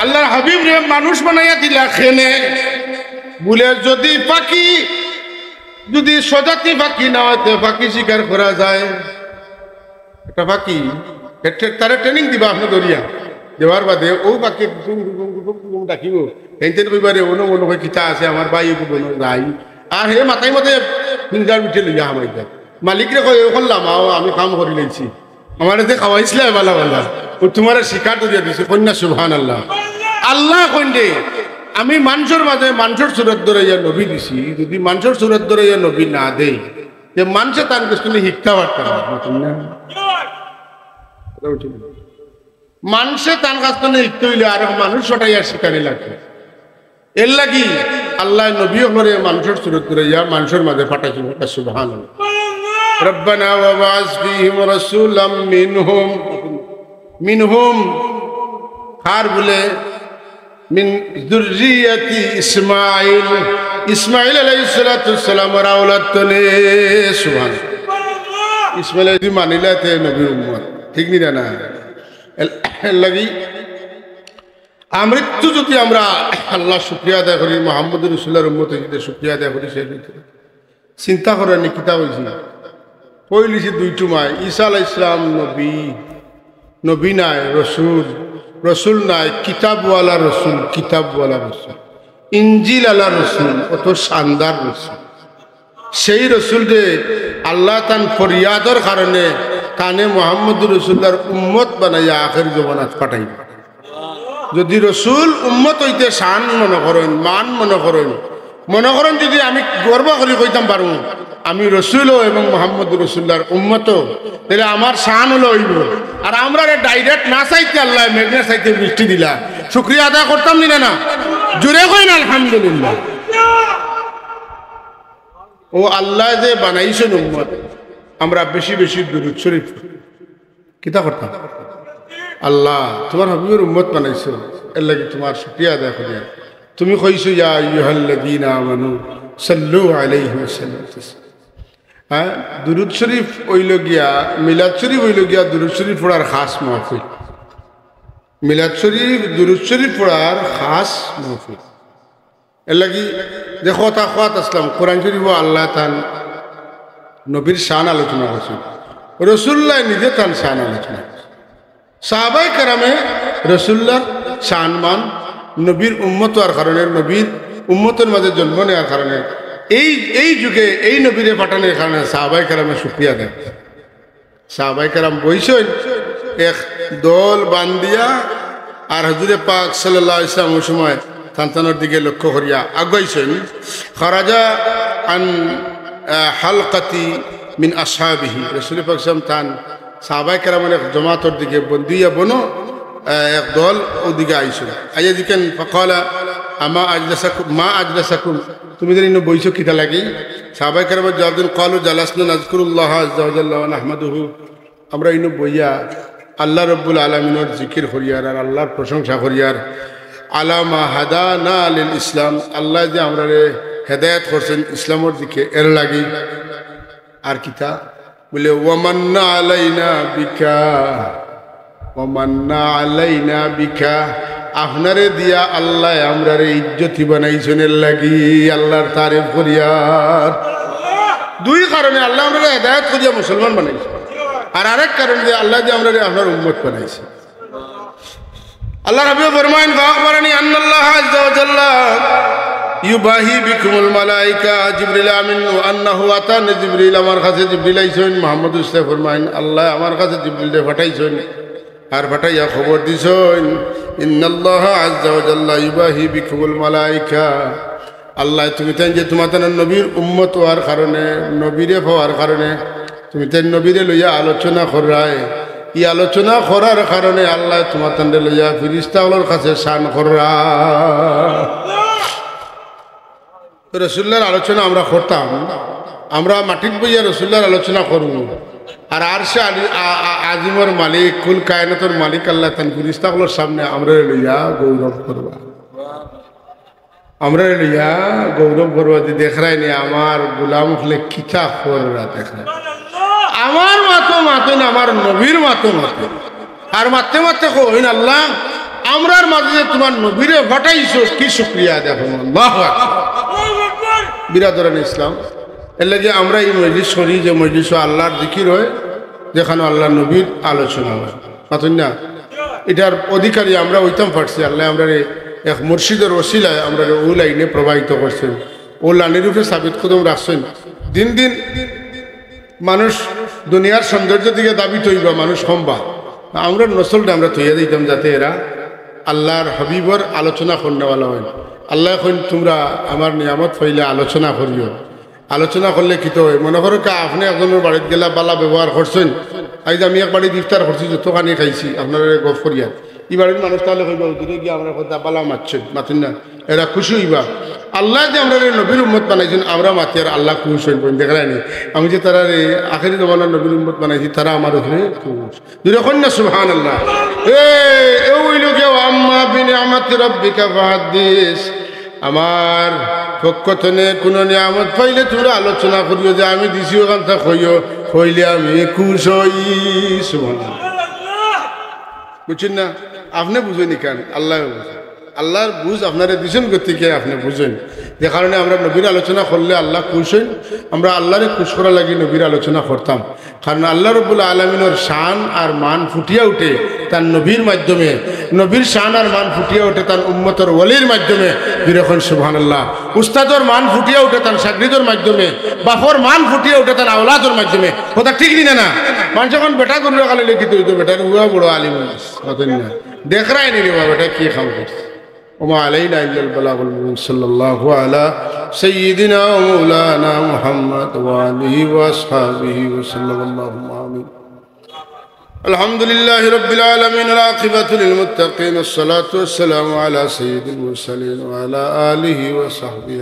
আল্লাহর হাবিব রে মানুষ বানাইয়া দিলা খেনে বলে যদি পাখি যদি সজাতি পাখি না হতে পাখি শিকার করা যায় একটা পাখি তারা ট্রেনিং দিবা আপনি দরিয়া দেওয়ার বাদে ও পাখি ডাকিব হেনতেন কইবারে অন্য মনে হয় কিতা আছে আমার ভাই বোন যাই আর হে মাথায় মাথায় ফিঙ্গার উঠে লইয়া আমার মালিকরে কই করলাম আমি কাম করে লইছি আমার যে খাওয়াইছিল বালা বালা ও তোমার শিকার দিয়া দিছে কন্যা সুবহানাল্লাহ আল্লাহ কইন্দে আমি মানুষের মাঝে মানুষের সুরত ধরে নবী দিছি যদি মানুষের সুরত ধরে নবী না দেই যে মানুষে তার কিছু শিক্ষা পারতাম না মানুষে তার কাছ থেকে শিখতে হইলে আর মানুষ সটাইয়া শিকারি লাগবে এর লাগি আল্লাহ নবী হলে মানুষের সুরত ধরে মানুষের মাঝে পাঠাইছেন সুবহানাল্লাহ রব্বানা ওয়া বা'স ফীহিম রাসূলাম মিনহুম খার বলে মিন যুররিয়াতি ইসমাঈল আলাইহিস সালাতু ওয়াসসালাম এর আওলাদ তনে সুবহানাল্লাহ ইসমাঈল যদি মানিলাতে নবীর উম্মত ঠিক নি না লাগি আমৃত্যু যদি আমরা আল্লাহ শুকরিয়া আদায় করি মুহাম্মদুর রাসূলুল্লাহর উম্মতে যদি শুকরিয়া আদায় করি সেই ভিতরে চিন্তা করার নি কিতাব হইছে পয়লিছে দুইটো মাই ঈসা আলাইহিস সালাম নবী নাই রসুল নাই কিতাবওয়ালা রসুল ইঞ্জিল আলা রসুল অত শানদার রসুল সেই রসুল রে আল্লাহ তান ফরিয়াদর কারণে তানে মুহাম্মদুর রাসূলুল্লাহর উম্মত বানাইয়া আখির জমানাত পাঠাইব যদি রসুল উম্মত হইতে শান মনে করেন মান মনে করেন যদি আমি গর্ব করে কইতাম পারব আমি রসুল এবং মুহাম্মদুর রাসূলুল্লাহর উম্মত তাহলে আমার শান হলো হইব আর আমরা ডাইরেক্ট না চাইতে আল্লাহ মেঘনা চাইতে বৃষ্টি দিলা শুকরিয়া আদায় করতাম না জোরে কইন আলহামদুলিল্লাহ ও আল্লাহ যে বানাইছেন উম্মত আমরা বেশি বেশি দুরূদ শরীফ কিতা করতাম আল্লাহ তোমার হাবিবের উম্মত বানাইছো এর লাগি তোমার শুকরিয়া আদায় করি তুমি কইছো ইয়া আইয়ুহাল্লাযীনা আমানু সাল্লু আলাইহি ওয়া সাল্লামু হ্যাঁ দুরূদ শরীফ হইল গিয়া মিলাদ শরীফ হইল গিয়া দুরূদ শরীফ পড়ার খাস মাহফিল মিলাদ শরীফ দুরূদ শরীফ পড়ার খাস মাহফিল এর লাগি দেখো তাকওয়াত আসলাম কোরআন শরীফ আল্লাহ তান নবীর শান আলোচনা করছেন রাসূলুল্লাহ নিজে তান শান আলোচনা সাহাবায়ে কেরামে রাসূলুল্লাহ শানমান নবীর উম্মত হওয়ার কারণে নবীর উম্মতের মাঝে জন্ম নেওয়ার কারণে এই যুগে এই নবীরে পাঠানোর কারণে সাহাবায়ে কেরামের শুকরিয়া দেন সাহাবায়ে কেরাম বইছেন এক দল বান্দিয়া আর হুজুরে পাক সাল্লাল্লাহু আলাইহি ওয়াসাল্লাম ওই সময় সন্তানের দিকে লক্ষ্য করিয়া আগাইছেন খারাজা আন হালকাতি মিন আসহাবিহি রাসূল পাক সাল্লাল্লাহু তান সাহাবায়ে কেরামের এক জামাতের দিকে বন্দিয়া বনো এক দল ওদিকে আইছেন আইয়া দিকেন ফাকালা আমা আজলাসাকুম তুমি যেন বইছো কিতা লাগি সাহাবায়ে কেরামের জবাব দেন ক্বালু জালাসনা নাযকুরুল্লাহ আযজা ওয়া জাল্লা ওয়া নাহমাদুহু আমরা ইনো বইয়া আল্লাহ রাব্বুল আলামিনের জিকির করিয়ার আর আল্লাহর প্রশংসা করিয়ার আলামা হাদানা লিল ইসলাম আল্লাহ যে আমরারে হেদায়েত করছেন ইসলামের দিকে এর লাগি আর কিতা বলে ওয়ামান্না আলাইনা বিকা আপনারে দিয়া আল্লাহ আমরারে ইজ্জতি বানাইছেন এর লাগি আল্লাহর তারিফ করিয়ার দুই কারণে আল্লাহ আমরারে হেদায়েত করিয়া মুসলমান বানাইছে আর আরেক কারণে যে আল্লাহ যে আমরারে আপনার উম্মত বানাইছে আল্লাহ রাব্বি ফরমায়েন ফাখবারানি আন্নাল্লাহ আযজা ওয়া জাল্লা ইউবাহি বিকুমুল মালায়েকা জিবরিল আমিন ওয়া আন্নাহু আতানি জিবরিল আমার কাছে জিবরিল আইছেন মুহাম্মদ ইসলাম ফরমায়েন আল্লাহ আমার কাছে জিবরিলকে পাঠাইছেন আর পাঠাইয়া খবর দিছেন ইন্নাল্লাহ আযজা ওয়া জাল্লা ইউবাহি বিকুমুল মালায়েকা আল্লাহ তুমি তাই যে তোমাদের নবীর উম্মত হওয়ার কারণে নবীরে হওয়ার কারণে তুমি তাই নবীরে লইয়া আলোচনা করায় এই আলোচনা করার কারণে আল্লাহ তোমার তান্ডে লইয়া ফিরিস্তাগুলোর কাছে শান করা রাসূলুল্লাহর আলোচনা আমরা করতাম আমরা মাটির বইয়া রাসূলুল্লাহর আলোচনা করব আর আরশে আজিমর মালিক কুল কায়নাতের মালিক আল্লাহ তান ফিরিস্তাগুলোর সামনে আমরা লইয়া গৌরব করবা আমরা লিয়া গৌরব করবাদি দেখ রায়নি আমার গোলাম হলে কিতা খোররা দেখ রায় আমার মাতো না আমার নবীর মাতো আর মারতে মারতে কইন আল্লাহ আমরার মাঝে যে তোমার নবীরে ঘটাইছো কি শুকরিয়া দেখো আল্লাহু আকবার বিরাদরান ইসলাম এর লাগে আমরা এই মজলিস করি যে মজলিস আল্লাহর জিকির হয় যেখানে আল্লাহ নবীর আলোচনা হয় মাতুন না এটার অধিকারী আমরা হইতাম পারছি আল্লাহ আমরা এক মুর্শিদের ওসিলায় আমরা ও লাইনে প্রবাহিত করছেন ও লাইনের উপরে সাবিত কদম রাখছেন দিন দিন মানুষ দুনিয়ার সৌন্দর্য দিকে দাবি তৈবা মানুষ কমবা আমরা নসলটা আমরা তৈরি দিতাম যাতে এরা আল্লাহর হাবিবর আলোচনা করনেওয়ালা হয় আল্লাহ এখন তোমরা আমার নিয়ামত হইলে আলোচনা করিও আলোচনা করলে কি তো হয় মনে করো কা আপনি একজনের বাড়িতে গেলা বালা ব্যবহার করছেন আজ আমি এক বাড়িতে ইফতার করছি যতখানি খাইছি আপনার গপ করিয়া এই বাড়ির মানুষ তাহলে কইবা দূরে গিয়ে আমরা কথা বালা মারছেন মাতেন না এরা খুশি হইবা আল্লাহ যে আমরা নবীর উম্মত বানাইছেন আমরা মাতি আর আল্লাহ খুশ হইব দেখায়নি আমি যে তারা আখেরি জমানার নবীর উম্মত বানাইছি তারা আমার ওখানে খুশ দূরে কন্যা সুবহানাল্লাহ ওইল কেউ আম্মা বিনিয়ামাতি রাব্বিকা ফাহাদ্দিস আমার পক্ষ থেকে কোনো নিয়ামত পাইলে তোমরা আলোচনা করিও যে আমি দিছি ওখান থেকে হইলে আমি খুশ হই সুবহানাল্লাহ বুঝছেন না আপনি বুঝেনি কেন আল্লাহ আল্লাহর বুঝ আপনারা দিছেন গতিকে আপনি বুঝেন যে কারণে আমরা নবীর আলোচনা করলে আল্লাহ খুশ হইন আমরা আল্লাহরে খুশ করা লাগি নবীর আলোচনা করতাম কারণ আল্লাহ রব্বুল আলমিনের শান আর মান ফুটিয়া উঠে তার নবীর মাধ্যমে নবীর শান আর মান ফুটিয়া উঠে তার উম্মতর ওলির মাধ্যমে বিরখন সুবহানাল্লাহ উস্তাদর মান ফুটিয়া উঠে তার সাগরিদর মাধ্যমে বাপর মান ফুটিয়া উঠে তার আওলাদর মাধ্যমে কথা ঠিক নি না মানুষ যখন বেটা করলে কালে লিখিত হইতো বেটার উয়া বড় আলিম না দেখ রায় নি রে বেটা কি খাম করছে وما علينا إلا البلاغ المبين صلى الله على سيدنا ومولانا محمد وآله وأصحابه وسلم اللهم آمين الحمد لله رب العالمين العاقبة للمتقين الصلاة والسلام على سيد المرسلين وعلى آله وصحبه